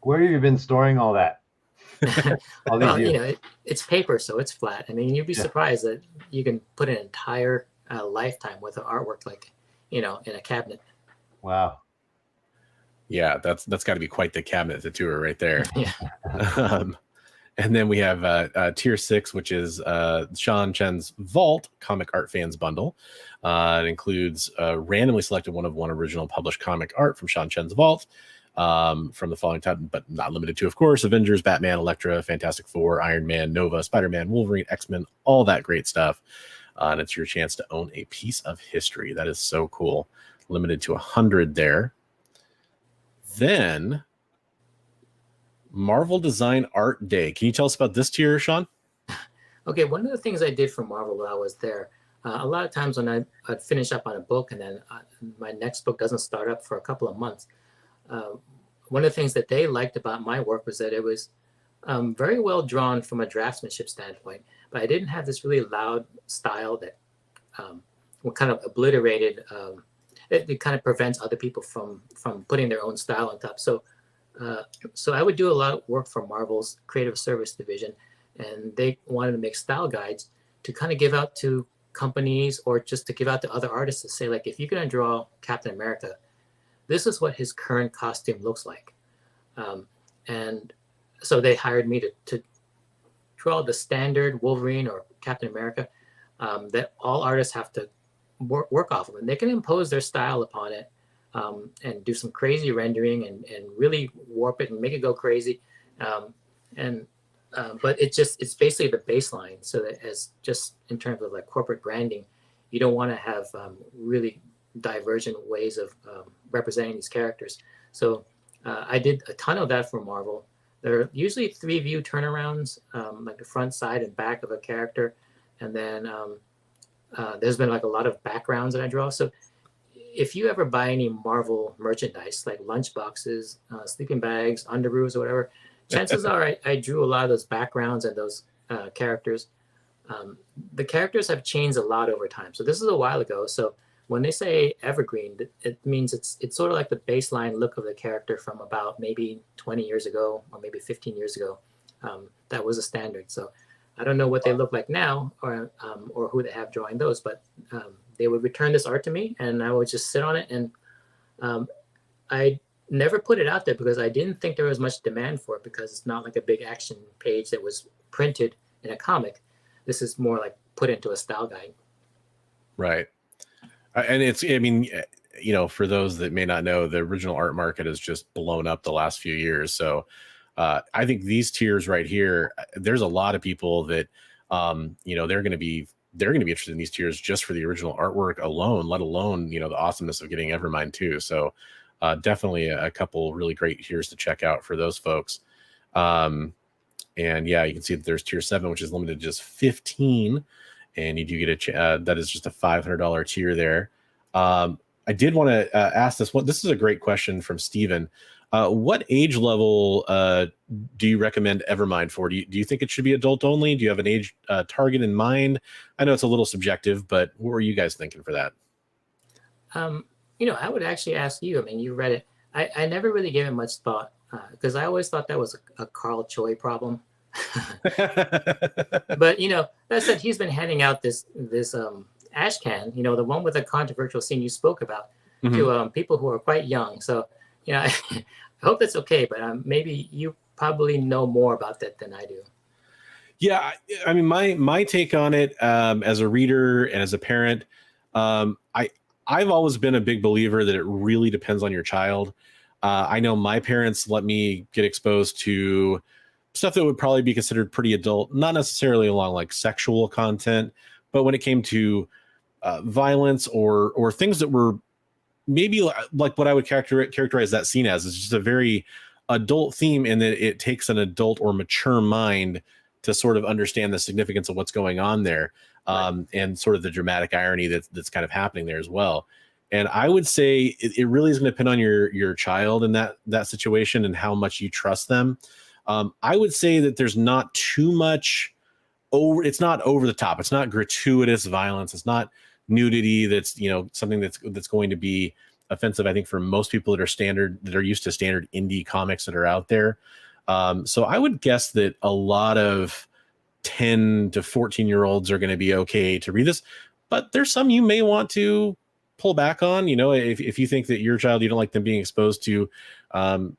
Where have you been storing all that? All these Well, years? it's paper, so it's flat. I mean, you'd be surprised that you can put an entire lifetime with an artwork like, in a cabinet. Wow. Yeah, that's got to be quite the cabinet to tour right there. Yeah. And then we have Tier 6, which is Sean Chen's Vault Comic Art Fans Bundle. It includes randomly selected one original published comic art from Sean Chen's Vault from the following time, but not limited to, of course, Avengers, Batman, Elektra, Fantastic Four, Iron Man, Nova, Spider-Man, Wolverine, X-Men, all that great stuff. And it's your chance to own a piece of history. That is so cool. Limited to 100 there. Then Marvel Design Art Day. Can you tell us about this tier, Sean? Okay, one of the things I did for Marvel while I was there, a lot of times when I'd finish up on a book and then my next book doesn't start up for a couple of months, one of the things that they liked about my work was that it was very well drawn from a draftsmanship standpoint, but I didn't have this really loud style that kind of obliterated. It kind of prevents other people from putting their own style on top. So I would do a lot of work for Marvel's creative service division, and they wanted to make style guides to kind of give out to companies or just to give out to other artists to say, like, if you're going to draw Captain America, this is what his current costume looks like. And so they hired me to draw the standard Wolverine or Captain America that all artists have to work off of, and they can impose their style upon it and do some crazy rendering and really warp it and make it go crazy. But it's basically the baseline, so that as just in terms of like corporate branding, you don't want to have really divergent ways of representing these characters. So I did a ton of that for Marvel. There are usually 3 view turnarounds, like the front, side, and back of a character, and then there's been like a lot of backgrounds that I draw. So if you ever buy any Marvel merchandise, like lunch boxes, sleeping bags, underoos, or whatever, chances are I drew a lot of those backgrounds and those characters. The characters have changed a lot over time. So this is a while ago. So when they say evergreen, it means it's sort of like the baseline look of the character from about maybe 20 years ago or maybe 15 years ago. That was a standard. So I don't know what they look like now or who they have drawing those, but they would return this art to me and I would just sit on it. And I never put it out there because I didn't think there was much demand for it, because it's not like a big action page that was printed in a comic. This is more like put into a style guide. Right. And it's, I mean, for those that may not know, the original art market has just blown up the last few years. So I think these tiers right here, there's a lot of people that, they're going to be interested in these tiers just for the original artwork alone, let alone, the awesomeness of getting Evermind too. So definitely a couple really great tiers to check out for those folks. And yeah, you can see that there's tier 7, which is limited to just 15. And you do get that is just a $500 tier there. I did want to ask this one. This is a great question from Steven. What age level do you recommend Evermind for? Do you think it should be adult only? Do you have an age target in mind? I know it's a little subjective, but what were you guys thinking for that? I would actually ask you. I mean, you read it. I never really gave it much thought because I always thought that was a Carl Choi problem. But that said, he's been handing out this ash can, the one with the controversial scene you spoke about, to people who are quite young. So I hope that's okay, but maybe you probably know more about that than I do. Yeah, I mean, my take on it as a reader and as a parent, I've always been a big believer that it really depends on your child. I know my parents let me get exposed to stuff that would probably be considered pretty adult, not necessarily along like sexual content, but when it came to violence or things that were maybe like what I would characterize that scene as is just a very adult theme, in that it takes an adult or mature mind to sort of understand the significance of what's going on there, and sort of the dramatic irony that's kind of happening there as well. And I would say it really is going to depend on your child in that situation and how much you trust them. I would say that there's not too much it's not over the top. It's not gratuitous violence. It's not nudity. That's, something that's going to be offensive, I think, for most people that are used to standard indie comics that are out there. So I would guess that a lot of 10 to 14-year-olds are going to be okay to read this, but there's some you may want to pull back on. If you think that your child, you don't like them being exposed to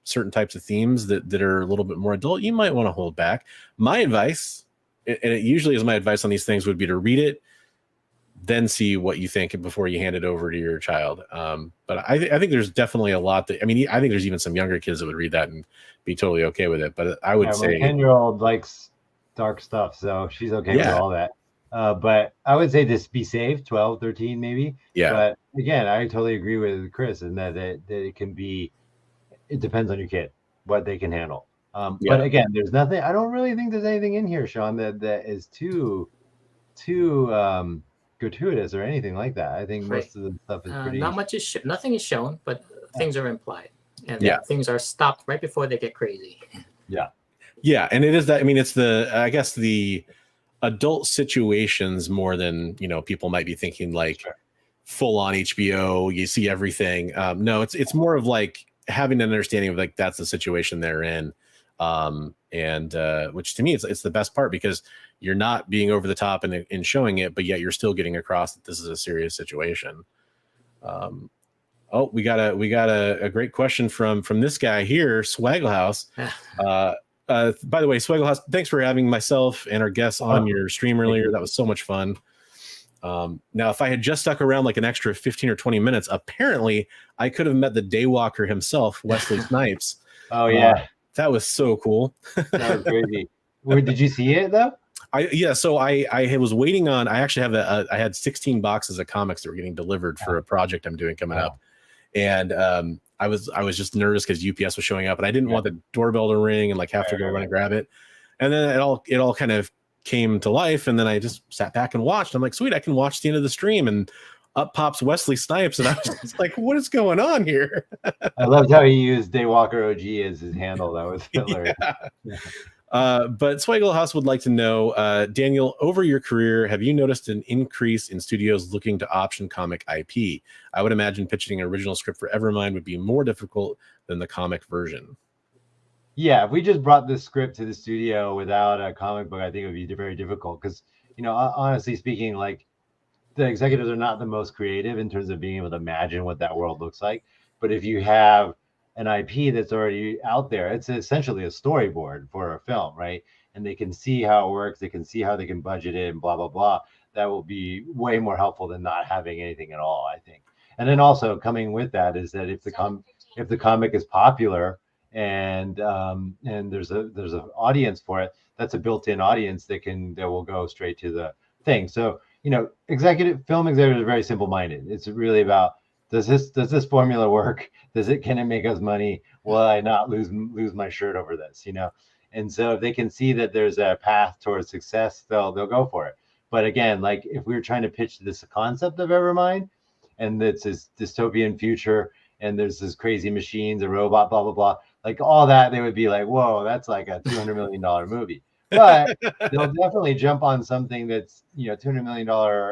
certain types of themes that are a little bit more adult, you might want to hold back. My advice, and it usually is my advice on these things, would be to read it, then see what you think before you hand it over to your child. But I think there's definitely a lot I think there's even some younger kids that would read that and be totally okay with it. But I would say my 10-year-old likes dark stuff, so she's okay with all that. But I would say just be safe, 12, 13 maybe. Yeah. But again, I totally agree with Chris in that it can be, it depends on your kid, what they can handle. But again, there's nothing, I don't really think there's anything in here, Sean, that is too gratuitous or anything like that. I think most of the stuff is pretty. Not much is nothing is shown, but things are implied, and things are stopped right before they get crazy. Yeah, and it is that. It's I guess the adult situations more than people might be thinking, like full on HBO. You see everything. No, it's more of like having an understanding of like that's the situation they're in, and which to me it's the best part, because you're not being over the top in showing it, but yet you're still getting across that this is a serious situation. We got a great question from this guy here, Swagglehouse. By the way, Swagglehouse, thanks for having myself and our guests on your stream earlier. That was so much fun. Now, if I had just stuck around like an extra 15 or 20 minutes, apparently I could have met the Daywalker himself, Wesley Snipes. Oh yeah, that was so cool. That was crazy. Did you see it though? So I was waiting on. I actually have I had 16 boxes of comics that were getting delivered for a project I'm doing coming up, and I was just nervous because UPS was showing up, and I didn't want the doorbell to ring and like have to go run and grab it. And then it all kind of came to life, and then I just sat back and watched. I'm like, sweet, I can watch the end of the stream, and up pops Wesley Snipes, and I was just like, what is going on here? I loved how he used Daywalker OG as his handle. That was hilarious. But Swagglehouse would like to know, Daniel, over your career, have you noticed an increase in studios looking to option comic IP? I would imagine pitching an original script for Evermind would be more difficult than the comic version. Yeah, if we just brought this script to the studio without a comic book, I think it would be very difficult because, honestly speaking, like the executives are not the most creative in terms of being able to imagine what that world looks like. But if you have an IP that's already out there, it's essentially a storyboard for a film, right? And they can see how it works, they can see how they can budget it and blah, blah, blah. That will be way more helpful than not having anything at all, I think. And then also coming with that is that if the comic is popular and there's an audience for it, that's a built-in audience that will go straight to the thing. So, film executives are very simple-minded. It's really about, does this formula work? Can it make us money? Will I not lose my shirt over this? And so if they can see that there's a path towards success, they'll go for it. But again, like if we were trying to pitch this concept of Evermind, and it's this dystopian future, and there's this crazy machines, a robot, blah blah blah, like all that, they would be like, whoa, that's like a $200 million movie. But they'll definitely jump on something that's $200 million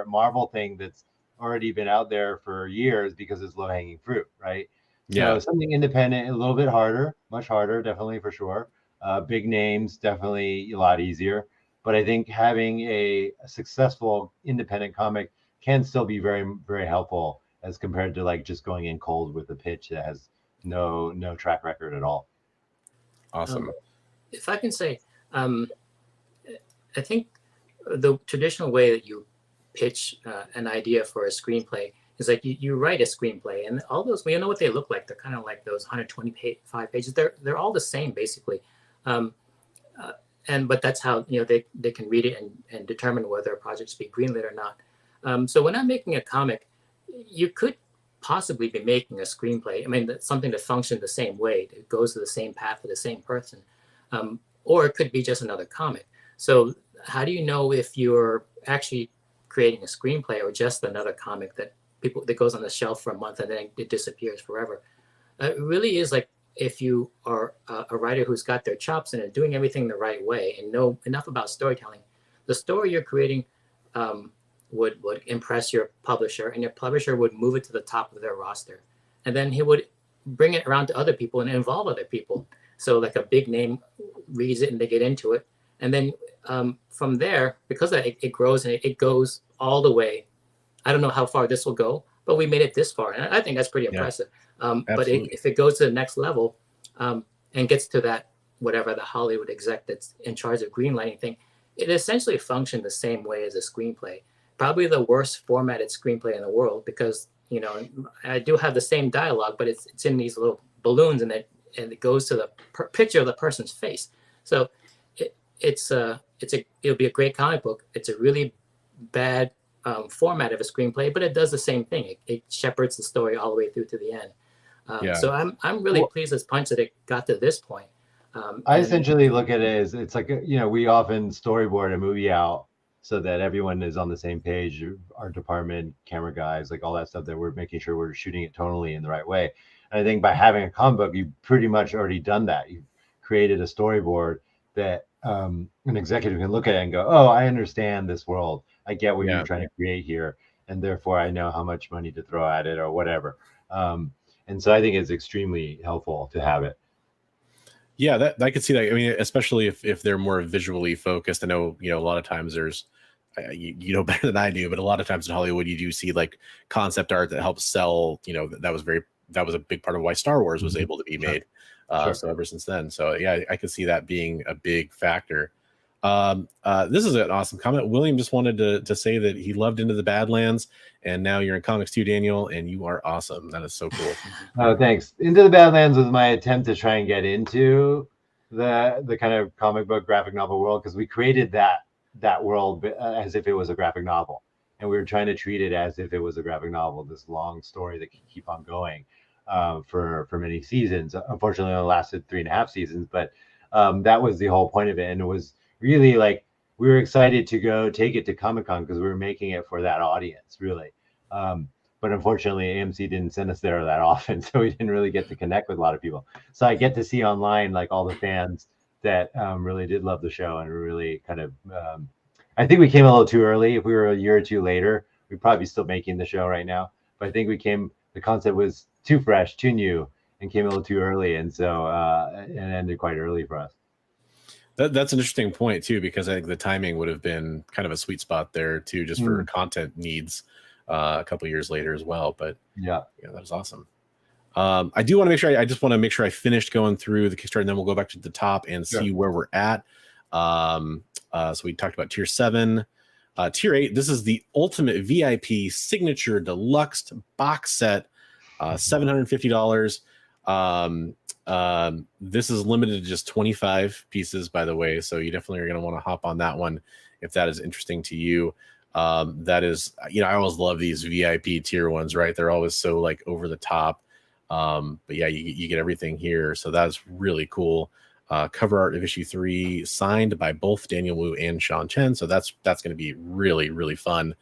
Marvel thing that's already been out there for years because it's low-hanging fruit, right? Yeah. So something independent, a little bit harder, much harder, definitely for sure. Big names, definitely a lot easier. But I think having a successful independent comic can still be very, very helpful as compared to like just going in cold with a pitch that has no track record at all. Awesome. If I can say, I think the traditional way that you pitch an idea for a screenplay is like you write a screenplay, and all those, we know what they look like. They're kind of like those 125 pages. They're all the same basically. But that's how, you know, they can read it and determine whether a project should be greenlit or not. So when I'm making a comic, you could possibly be making a screenplay. I mean, that's something that functions the same way. It goes to the same path for the same person. Or it could be just another comic. So how do you know if you're actually creating a screenplay or just another comic that goes on the shelf for a month and then it disappears forever? It really is like, if you are a writer who's got their chops and are doing everything the right way and know enough about storytelling, the story you're creating would impress your publisher, and your publisher would move it to the top of their roster. And then he would bring it around to other people and involve other people. So like a big name reads it and they get into it. And then from there, because it grows and it goes all the way. I don't know how far this will go, but we made it this far. And I think that's pretty impressive. But if it goes to the next level and gets to that, whatever the Hollywood exec that's in charge of greenlighting thing, it essentially functioned the same way as a screenplay. Probably the worst formatted screenplay in the world, because, you know, I do have the same dialogue, but it's in these little balloons and it goes to the picture of the person's face. So it'll be a great comic book. It's a really bad format of a screenplay, but it does the same thing. It shepherds the story all the way through to the end. So I'm really pleased as punch that it got to this point. I essentially look at it as, it's like, you know, we often storyboard a movie out so that everyone is on the same page, our department, camera guys, like all that stuff, that we're making sure we're shooting it tonally in the right way. And I think by having a comic book, you've pretty much already done that. You've created a storyboard that an executive can look at it and go, oh, I understand this world. I get what you're trying to create here. And therefore I know how much money to throw at it or whatever. And so I think it's extremely helpful to have it. Yeah, that I could see that. I mean, especially if they're more visually focused. I know, you know, a lot of times there's, you know better than I do, but a lot of times in Hollywood you do see like concept art that helps sell. You know, that was a big part of why Star Wars was able to be made. So ever since then, so yeah, I could see that being a big factor. This is an awesome comment. William just wanted to say that he loved Into the Badlands, and now you're in comics too, Daniel, and you are awesome. That is so cool. Oh, thanks. Into the Badlands was my attempt to try and get into the kind of comic book graphic novel world, because we created that world as if it was a graphic novel, and we were trying to treat it as if it was a graphic novel, this long story that can keep on going for many seasons. Unfortunately, it only lasted 3.5 seasons, but that was the whole point of it. And it was really like, we were excited to go take it to Comic-Con because we were making it for that audience, really. But unfortunately, AMC didn't send us there that often, so we didn't really get to connect with a lot of people. So I get to see online like all the fans that really did love the show, and really kind of, I think we came a little too early. If we were a year or two later, we'd probably be still making the show right now. But I think the concept was too fresh, too new, and came a little too early, and so it ended quite early for us. That's an interesting point too, because I think the timing would have been kind of a sweet spot there too, just for content needs a couple of years later as well. But yeah, that was awesome. I do want to make sure I just want to make sure I finished going through the Kickstarter, and then we'll go back to the top and see where we're at. So we talked about tier 7, tier 8. This is the ultimate VIP signature deluxe box set, $750. This is limited to just 25 pieces, by the way, so you definitely are going to want to hop on that one if that is interesting to you. That is, you know, I always love these VIP tier ones, right? They're always so like over the top. But yeah, you get everything here, so that's really cool. Cover art of issue 3 signed by both Daniel Wu and Sean Chen, so that's going to be really, really fun.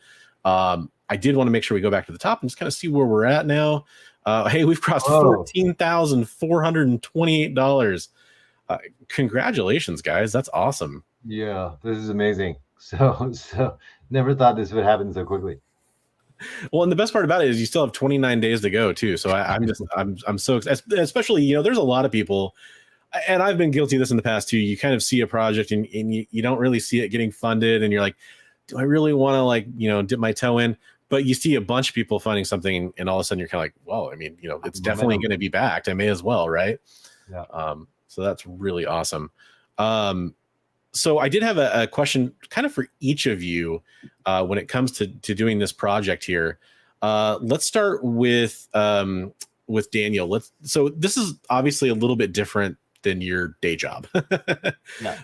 I did want to make sure we go back to the top and just kind of see where we're at now. Hey, we've crossed $14,428. Congratulations, guys. That's awesome. Yeah, this is amazing. So never thought this would happen so quickly. Well, and the best part about it is you still have 29 days to go too. So I'm so excited, especially, you know, there's a lot of people, and I've been guilty of this in the past too. You kind of see a project and you don't really see it getting funded, and you're like, do I really want to, like, you know, dip my toe in? But you see a bunch of people funding something, and all of a sudden you're kind of like, well, I mean, you know, it's definitely going to be backed. I may as well, right? Yeah. So that's really awesome. So I did have a question kind of for each of you when it comes to doing this project here. Let's start with Daniel. So this is obviously a little bit different than your day job. Yeah.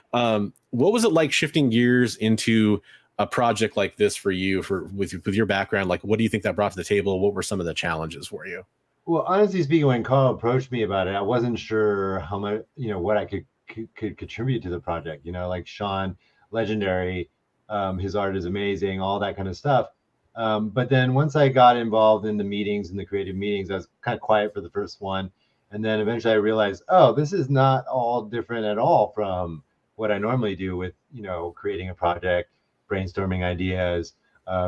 What was it like shifting gears into a project like this for you, with your background? Like, what do you think that brought to the table? What were some of the challenges for you? Well, honestly speaking, when Carl approached me about it, I wasn't sure how much, what I could contribute to the project. Like Sean, legendary, his art is amazing, all that kind of stuff. But then once I got involved in the meetings and the creative meetings, I was kind of quiet for the first one. And then eventually I realized, oh, this is not all different at all from what I normally do with, creating a project, brainstorming ideas,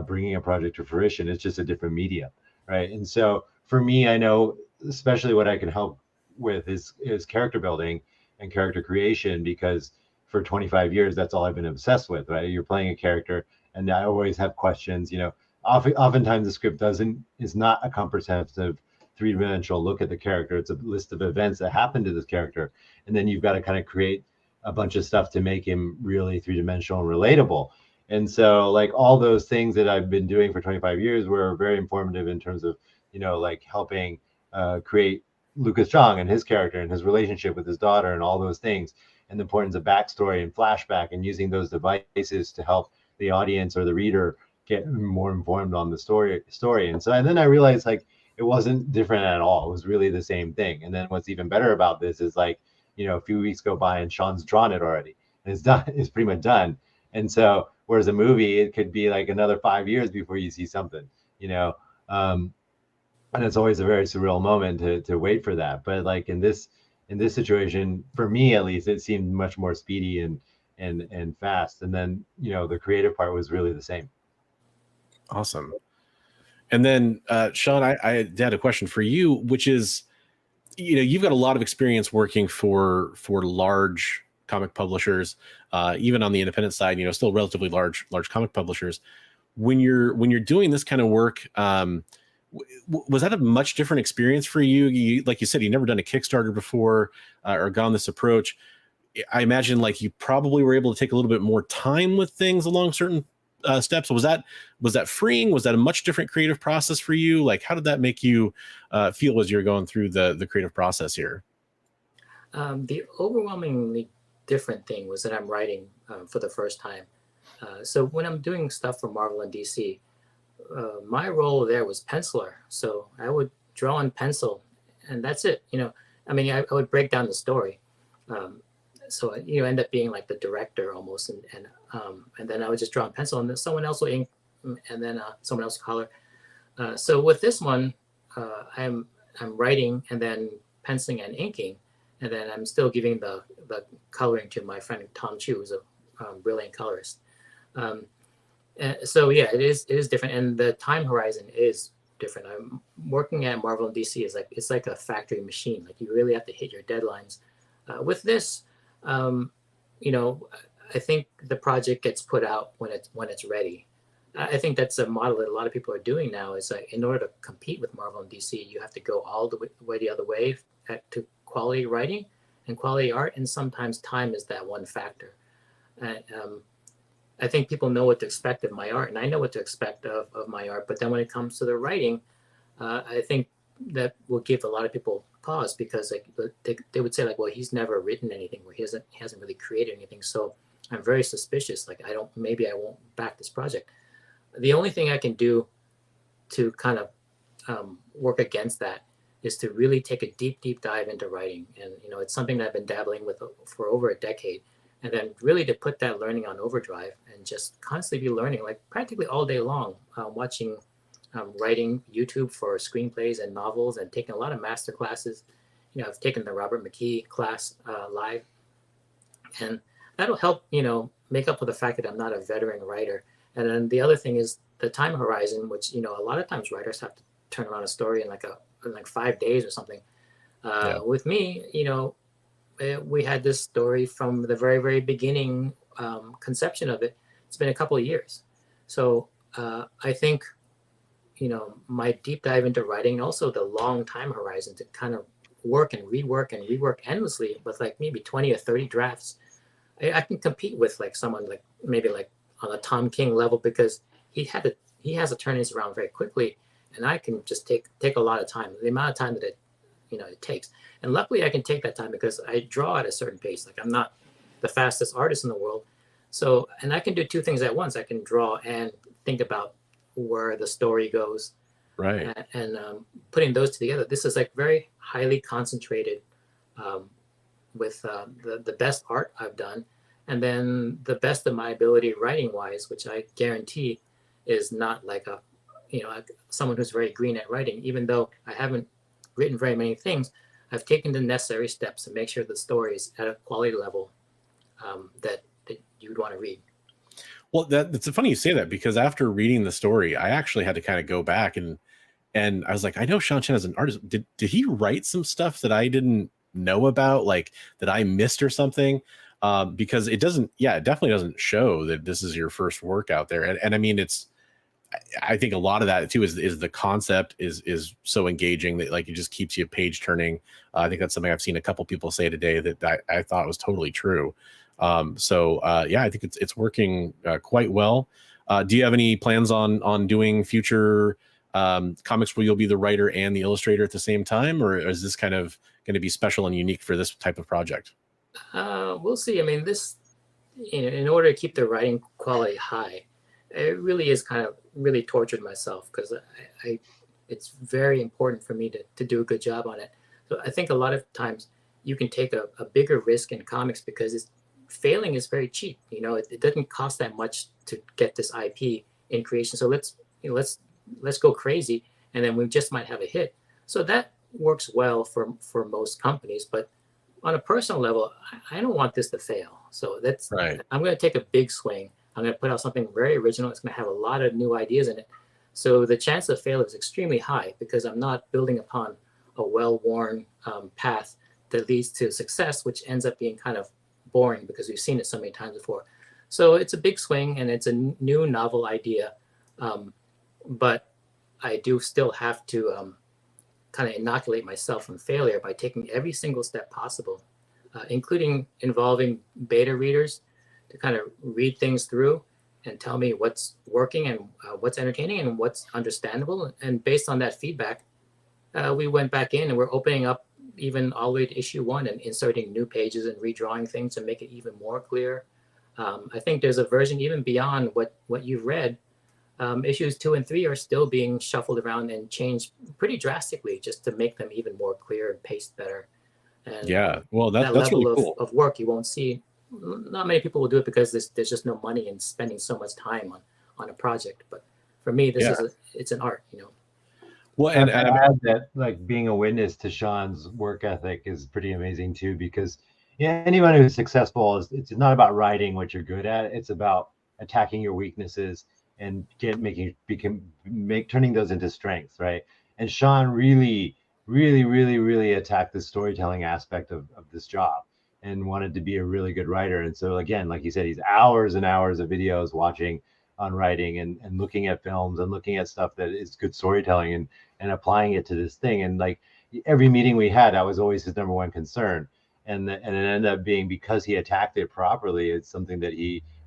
bringing a project to fruition. It's just a different medium, right? And so for me, I know especially what I can help with is character building and character creation, because for 25 years, that's all I've been obsessed with, right? You're playing a character, and I always have questions. Oftentimes the script is not a comprehensive three-dimensional look at the character. It's a list of events that happen to this character, and then you've got to kind of create a bunch of stuff to make him really three-dimensional and relatable. And so, like, all those things that I've been doing for 25 years were very informative in terms of, like helping create Lucas Chong and his character and his relationship with his daughter and all those things, and the importance of backstory and flashback, and using those devices to help the audience or the reader get more informed on the story. And then I realized, like, it wasn't different at all. It was really the same thing. And then what's even better about this is, like, a few weeks go by and Sean's drawn it already, and it's done. It's pretty much done. And so, whereas a movie, it could be like another 5 years before you see something, and it's always a very surreal moment to wait for that. But like in this situation, for me at least, it seemed much more speedy and fast. And then, the creative part was really the same. Awesome. And then Sean, I had a question for you, which is, you've got a lot of experience working for large comic publishers, even on the independent side, still relatively large comic publishers. When you're doing this kind of work, was that a much different experience for you? Like you said, you've never done a Kickstarter before, or gone this approach. I imagine, like, you probably were able to take a little bit more time with things along certain steps. Was that freeing? Was that a much different creative process for you? Like, how did that make you feel as you're going through the creative process here? The overwhelmingly different thing was that I'm writing for the first time. So when I'm doing stuff for Marvel and DC, my role there was penciler. So I would draw in pencil, and that's it. I would break down the story. So end up being like the director almost, and then I would just draw in pencil, and then someone else will ink, and then someone else will color. So with this one, I'm writing and then penciling and inking, and then I'm still giving the coloring to my friend Tom Chu, who's a brilliant colorist. So yeah, it is different, and the time horizon is different. I'm working at Marvel and DC it's like a factory machine. Like, you really have to hit your deadlines. With this, I think the project gets put out when it's ready. I think that's a model that a lot of people are doing now. Is like, in order to compete with Marvel and DC, you have to go all the way the other way to quality writing and quality art, and sometimes time is that one factor. I think people know what to expect of my art, and I know what to expect of my art. But then when it comes to the writing, I think that will give a lot of people pause, because like they would say, like, well, he's never written anything, or he hasn't really created anything. So I'm very suspicious. Like, maybe I won't back this project. The only thing I can do to kind of work against that is to really take a deep dive into writing. And it's something that I've been dabbling with for over a decade. And then really to put that learning on overdrive and just constantly be learning, like practically all day long, watching, writing YouTube for screenplays and novels, and taking a lot of master classes. I've taken the Robert McKee class live, and that'll help, make up for the fact that I'm not a veteran writer. And then the other thing is the time horizon, which, a lot of times writers have to turn around a story in like 5 days or something. With me, we had this story from the very, very beginning, conception of it. It's been a couple of years. So I think, my deep dive into writing, also the long time horizon to kind of work and rework endlessly with like maybe 20 or 30 drafts. I can compete with like someone like maybe like on a Tom King level, because he has to turn this around very quickly. and I can just take a lot of time, the amount of time that it takes. And luckily I can take that time because I draw at a certain pace. Like I'm not the fastest artist in the world. So, and I can do two things at once. I can draw and think about where the story goes. Right. And putting those together, this is like very highly concentrated with the best art I've done. And then the best of my ability writing wise, which I guarantee is not like someone who's very green at writing. Even though I haven't written very many things, I've taken the necessary steps to make sure the story is at a quality level that you'd want to read. Well, it's funny you say that, because after reading the story, I actually had to kind of go back and I was like, I know Sean Chen as an artist. Did he write some stuff that I didn't know about, like that I missed or something? Because it definitely doesn't show that this is your first work out there. And I mean, I think a lot of that too is the concept is so engaging that like it just keeps you page turning. I think that's something I've seen a couple people say today that I thought was totally true. I think it's working quite well. Do you have any plans on doing future comics where you'll be the writer and the illustrator at the same time, or is this kind of going to be special and unique for this type of project? We'll see. I mean, this, in order to keep the writing quality high, it really is kind of really tortured myself, because it's very important for me to do a good job on it. So I think a lot of times you can take a bigger risk in comics because failing is very cheap. It doesn't cost that much to get this IP in creation. So let's go crazy, and then we just might have a hit. So that works well for most companies, but on a personal level, I don't want this to fail. So that's right. I'm going to take a big swing. I'm going to put out something very original. It's going to have a lot of new ideas in it. So the chance of failure is extremely high, because I'm not building upon a well-worn path that leads to success, which ends up being kind of boring because we've seen it so many times before. So it's a big swing, and it's a new novel idea. But I do still have to kind of inoculate myself from failure by taking every single step possible, including involving beta readers to kind of read things through and tell me what's working and what's entertaining and what's understandable. And based on that feedback, we went back in and we're opening up even all the way to issue 1 and inserting new pages and redrawing things to make it even more clear. I think there's a version even beyond what you've read. Issues 2 and 3 are still being shuffled around and changed pretty drastically just to make them even more clear and paced better. And yeah, well, that that's level really cool. of work you won't see. Not many people will do it because there's just no money in spending so much time on a project. But for me, it's an art, Well, and I add that, like, being a witness to Sean's work ethic is pretty amazing too, because anyone who's successful it's not about writing what you're good at. It's about attacking your weaknesses and turning those into strengths, right? And Sean really attacked the storytelling aspect of this job and wanted to be a really good writer. And so again, like you said, he's hours and hours of videos watching on writing and looking at films and looking at stuff that is good storytelling and applying it to this thing. And like every meeting we had, that was always his number one concern. And it ended up being, because he attacked it properly, it's something that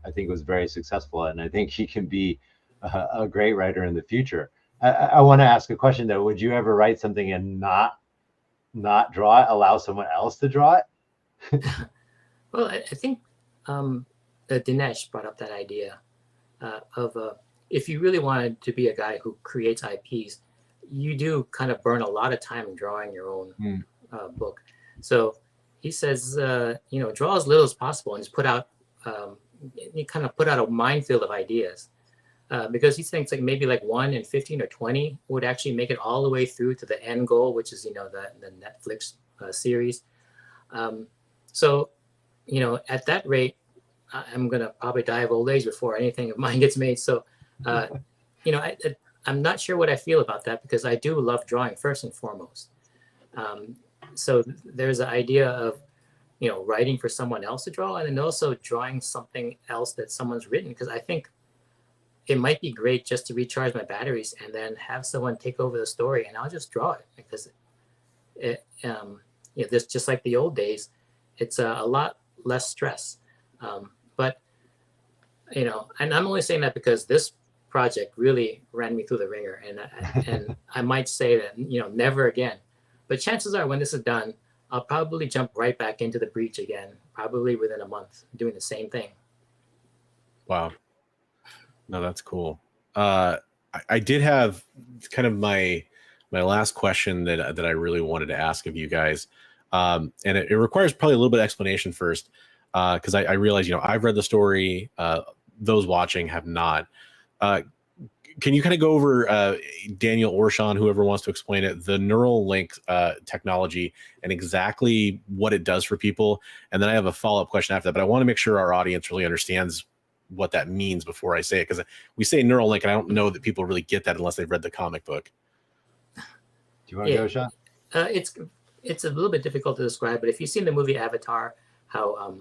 I think was very successful at. And I think he can be a great writer in the future. I want to ask a question though. Would you ever write something and not draw it, allow someone else to draw it? Well, I think Dinesh brought up that idea of if you really wanted to be a guy who creates IPs, you do kind of burn a lot of time drawing your own book. So he says, draw as little as possible and just put out, you kind of put out a minefield of ideas. Because he thinks like maybe like 1 in 15 or 20 would actually make it all the way through to the end goal, which is, the Netflix series. So, at that rate, I'm going to probably die of old age before anything of mine gets made. So, I'm not sure what I feel about that, because I do love drawing first and foremost. So there's the idea of, writing for someone else to draw, and then also drawing something else that someone's written, because I think it might be great just to recharge my batteries and then have someone take over the story and I'll just draw it, because this, just like the old days, it's a lot less stress. But and I'm only saying that because this project really ran me through the ringer, and I might say that, you know, never again. But chances are, when this is done, I'll probably jump right back into the breach again, probably within a month, doing the same thing. Wow. No, that's cool. I did have kind of my last question that I really wanted to ask of you guys, and it requires probably a little bit of explanation first, because I realize, you know, I've read the story. Those watching have not. Can you kind of go over, Daniel or Sean, whoever wants to explain it, the neural link technology and exactly what it does for people? And then I have a follow-up question after that, but I want to make sure our audience really understands what that means before I say it, because we say neural link, and I don't know that people really get that unless they've read the comic book. Do you want to go, Sean? It's a little bit difficult to describe, but if you've seen the movie Avatar, how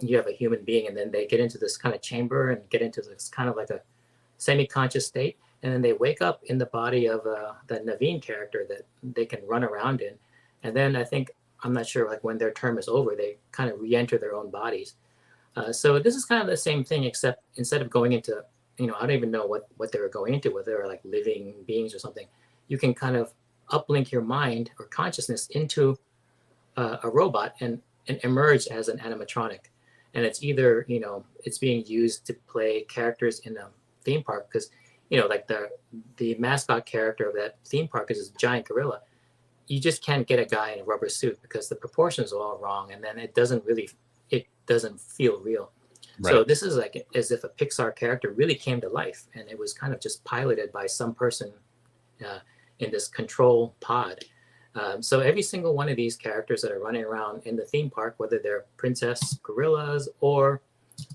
you have a human being and then they get into this kind of chamber and get into this kind of like a semi-conscious state, and then they wake up in the body of the Naveen character that they can run around in, and then I think, I'm not sure, like when their term is over, they kind of re-enter their own bodies. So this is kind of the same thing, except instead of going into, you know, I don't even know what they were going into, whether they were like living beings or something. You can kind of uplink your mind or consciousness into a robot and emerge as an animatronic. And it's either, you know, it's being used to play characters in a theme park, because, you know, like the mascot character of that theme park is this giant gorilla. You just can't get a guy in a rubber suit because the proportions are all wrong, and then it doesn't feel real. Right. So this is like as if a Pixar character really came to life, and it was kind of just piloted by some person in this control pod. So every single one of these characters that are running around in the theme park, whether they're princess gorillas or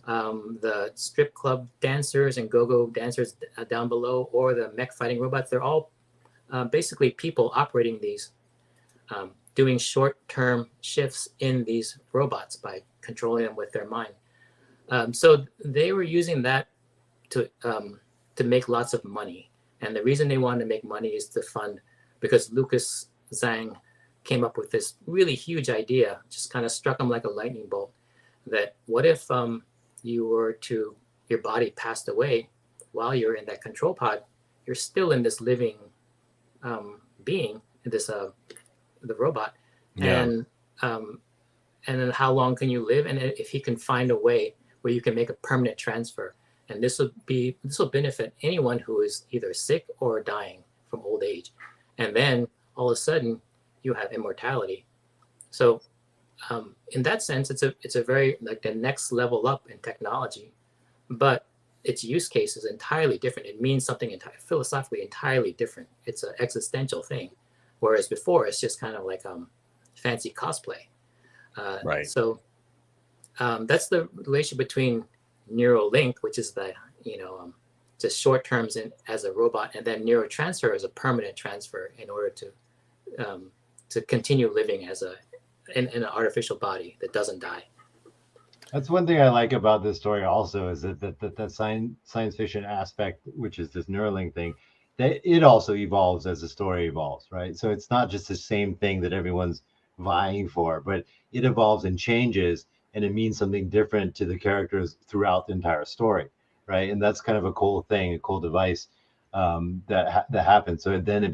the strip club dancers and go-go dancers down below, or the mech fighting robots, they're all basically people operating these, doing short-term shifts in these robots by controlling them with their mind. So they were using that to make lots of money. And the reason they wanted to make money is to fund, because Lucas Zhang came up with this really huge idea, just kind of struck him like a lightning bolt, that what if your body passed away while you're in that control pod, you're still in this living being, this the robot. Yeah. And then how long can you live? And if he can find a way where you can make a permanent transfer, and this will benefit anyone who is either sick or dying from old age. And then all of a sudden you have immortality. So in that sense, it's a very, like, the next level up in technology, but its use case is entirely different. It means something philosophically entirely different. It's an existential thing, whereas before it's just kind of like fancy cosplay. Right. So that's the relation between Neuralink, which is the, you know, just short terms as a robot, and then neurotransfer is a permanent transfer in order to continue living as in an artificial body that doesn't die. That's one thing I like about this story also, is that science fiction aspect, which is this Neuralink thing, that it also evolves as the story evolves, right? So it's not just the same thing that everyone's vying for, but it evolves and changes, and it means something different to the characters throughout the entire story, right? And that's kind of a cool thing, a cool device that happens. So then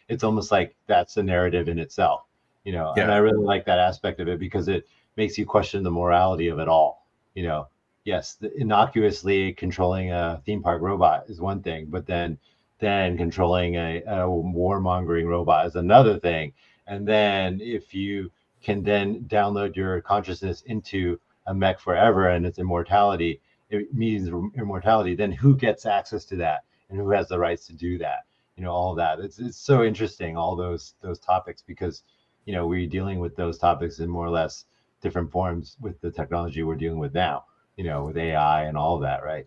it's almost like that's a narrative in itself, you know. Yeah. And I really like that aspect of it, because it makes you question the morality of it all. You know, yes, innocuously controlling a theme park robot is one thing, but then controlling a warmongering robot is another thing. And then if you can then download your consciousness into a mech forever and its immortality, it means immortality, then who gets access to that and who has the rights to do that? You know, all that. It's so interesting, all those topics, because, you know, we're dealing with those topics in more or less different forms with the technology we're dealing with now, you know, with AI and all of that, right?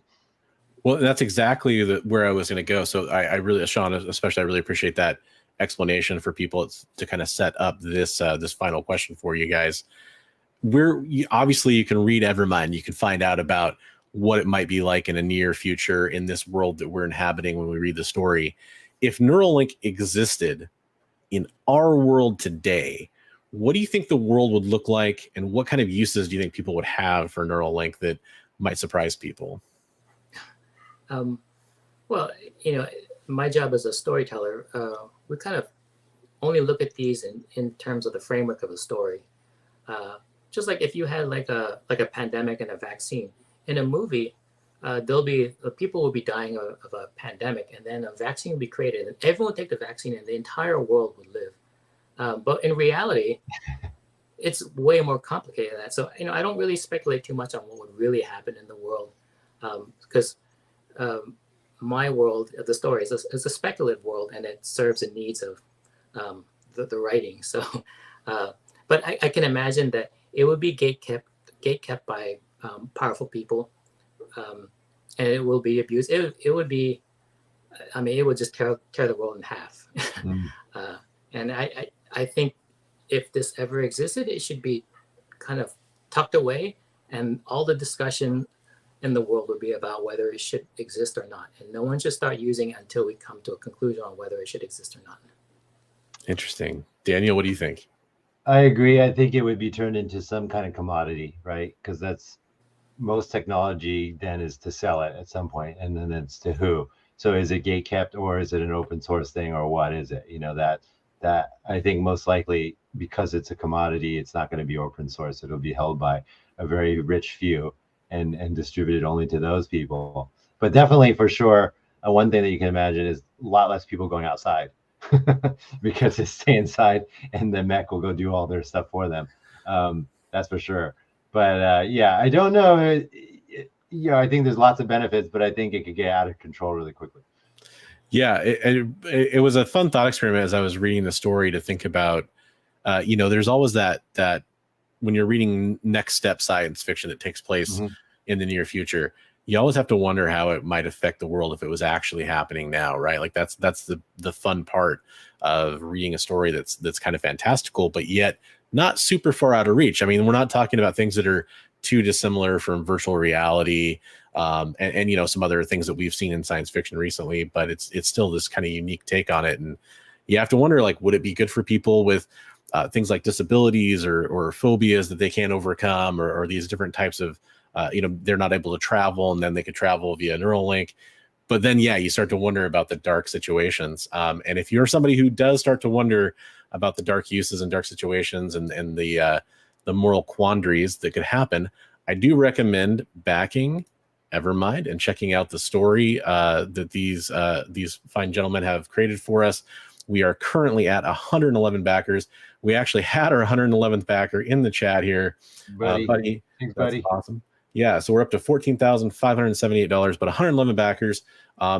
Well, that's exactly where I was going to go. So I really, Sean, especially, I really appreciate that explanation for people to kind of set up this final question for you guys. Obviously you can read Evermind, you can find out about what it might be like in a near future in this world that we're inhabiting when we read the story. If Neuralink existed in our world today, what do you think the world would look like, and what kind of uses do you think people would have for Neuralink that might surprise people? Well, my job as a storyteller, we kind of only look at these in terms of the framework of a story. Just like if you had like a pandemic and a vaccine in a movie, there'll be people will be dying of a pandemic, and then a vaccine will be created, and everyone would take the vaccine, and the entire world would live. But in reality, it's way more complicated than that. So I don't really speculate too much on what would really happen in the world, because my world of the story is a speculative world, and it serves the needs of the writing. So, but I can imagine that it would be gate kept by powerful people, and it will be abused. It would be, I mean, it would just tear the world in half. Mm. And I think if this ever existed, it should be kind of tucked away, and all the discussion in the world would be about whether it should exist or not. And no one should start using it until we come to a conclusion on whether it should exist or not. Interesting. Daniel, what do you think? I agree. I think it would be turned into some kind of commodity, right? Because that's most technology then is to sell it at some point, and then it's to who. So is it gate kept, or is it an open source thing, or what is it? That I think most likely, because it's a commodity, it's not going to be open source. It'll be held by a very rich few and distributed only to those people. But definitely, for sure, one thing that you can imagine is a lot less people going outside because they stay inside, and the mech will go do all their stuff for them. That's for sure. But yeah, I don't know. I think there's lots of benefits, but I think it could get out of control really quickly. Yeah, it was a fun thought experiment as I was reading the story to think about, there's always that when you're reading next step science fiction that takes place in the near future, you always have to wonder how it might affect the world if it was actually happening now, right? Like that's the fun part of reading a story that's kind of fantastical, but yet not super far out of reach. I mean, we're not talking about things that are too dissimilar from virtual reality, and some other things that we've seen in science fiction recently, but it's still this kind of unique take on it. And you have to wonder, like, would it be good for people with things like disabilities or phobias that they can't overcome, or these different types of, they're not able to travel, and then they could travel via Neuralink. But then, yeah, you start to wonder about the dark situations. And if you're somebody who does start to wonder about the dark uses and dark situations and the moral quandaries that could happen, I do recommend backing Evermind and checking out the story that these fine gentlemen have created for us. We are currently at 111 backers. We actually had our 111th backer in the chat here. Buddy. Thanks, That's buddy. awesome. Yeah, so we're up to $14,578, but 111 backers.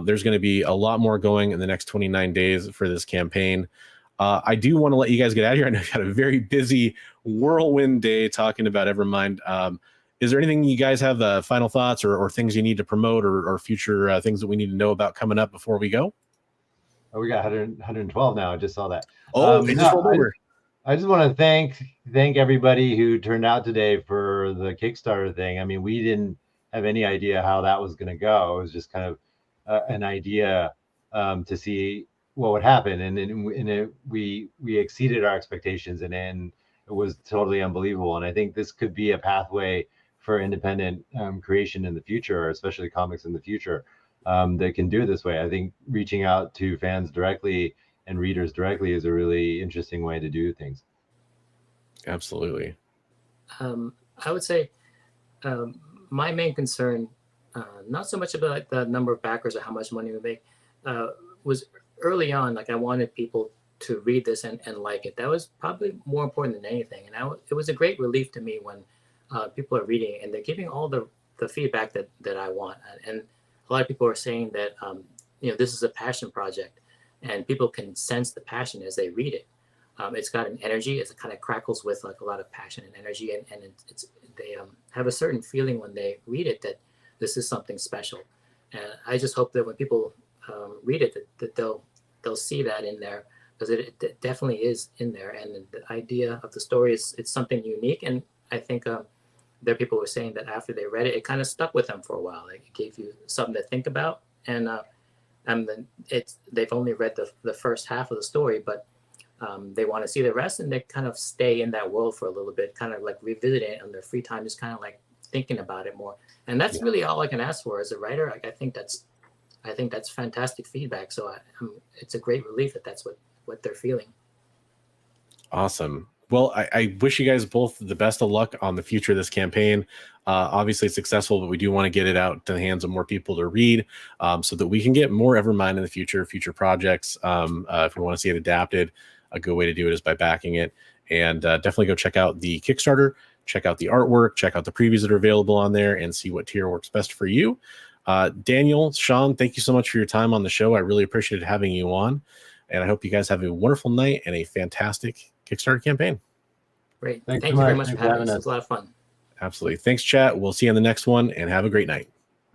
There's going to be a lot more going in the next 29 days for this campaign. I do want to let you guys get out of here. I know you got a very busy whirlwind day talking about Evermind. Is there anything you guys have final thoughts or things you need to promote or future things that we need to know about coming up before we go? Oh, we got 112 now. I just saw that. Oh, it just rolled over. I just want to thank everybody who turned out today for the Kickstarter thing. I mean, we didn't have any idea how that was going to go. It was just kind of an idea to see what would happen, and we exceeded our expectations, and then it was totally unbelievable. And I think this could be a pathway for independent creation in the future, or especially comics in the future, that can do it this way. I think reaching out to fans directly and readers directly is a really interesting way to do things. Absolutely. I would say my main concern, not so much about the number of backers or how much money we make, was early on, like I wanted people to read this and like it. That was probably more important than anything. And it was a great relief to me when people are reading it and they're giving all the feedback that I want. And a lot of people are saying that, this is a passion project, and people can sense the passion as they read it. It's got an energy. It kind of crackles with like a lot of passion and energy, and they have a certain feeling when they read it that this is something special. And I just hope that when people read it, that they'll see that in there, because it definitely is in there. And the idea of the story it's something unique. And I think there are people who are saying that after they read it, it kind of stuck with them for a while. Like it gave you something to think about. And then they've only read the first half of the story, but they want to see the rest, and they kind of stay in that world for a little bit, kind of like revisit it on their free time, just kind of like thinking about it more. And that's really all I can ask for as a writer. Like, I think I think that's fantastic feedback. So it's a great relief that that's what they're feeling. Awesome. Well, I wish you guys both the best of luck on the future of this campaign. Obviously, it's successful, but we do want to get it out to the hands of more people to read, so that we can get more Evermind in the future projects. If we want to see it adapted, a good way to do it is by backing it. And definitely go check out the Kickstarter, check out the artwork, check out the previews that are available on there, and see what tier works best for you. Daniel, Sean, thank you so much for your time on the show. I really appreciated having you on, and I hope you guys have a wonderful night and a fantastic Kickstarter campaign. Great. Thank Thank you you very much much for for having having us. us. It was a lot of fun. Absolutely. Thanks, chat. We'll see you on the next one, and have a great night.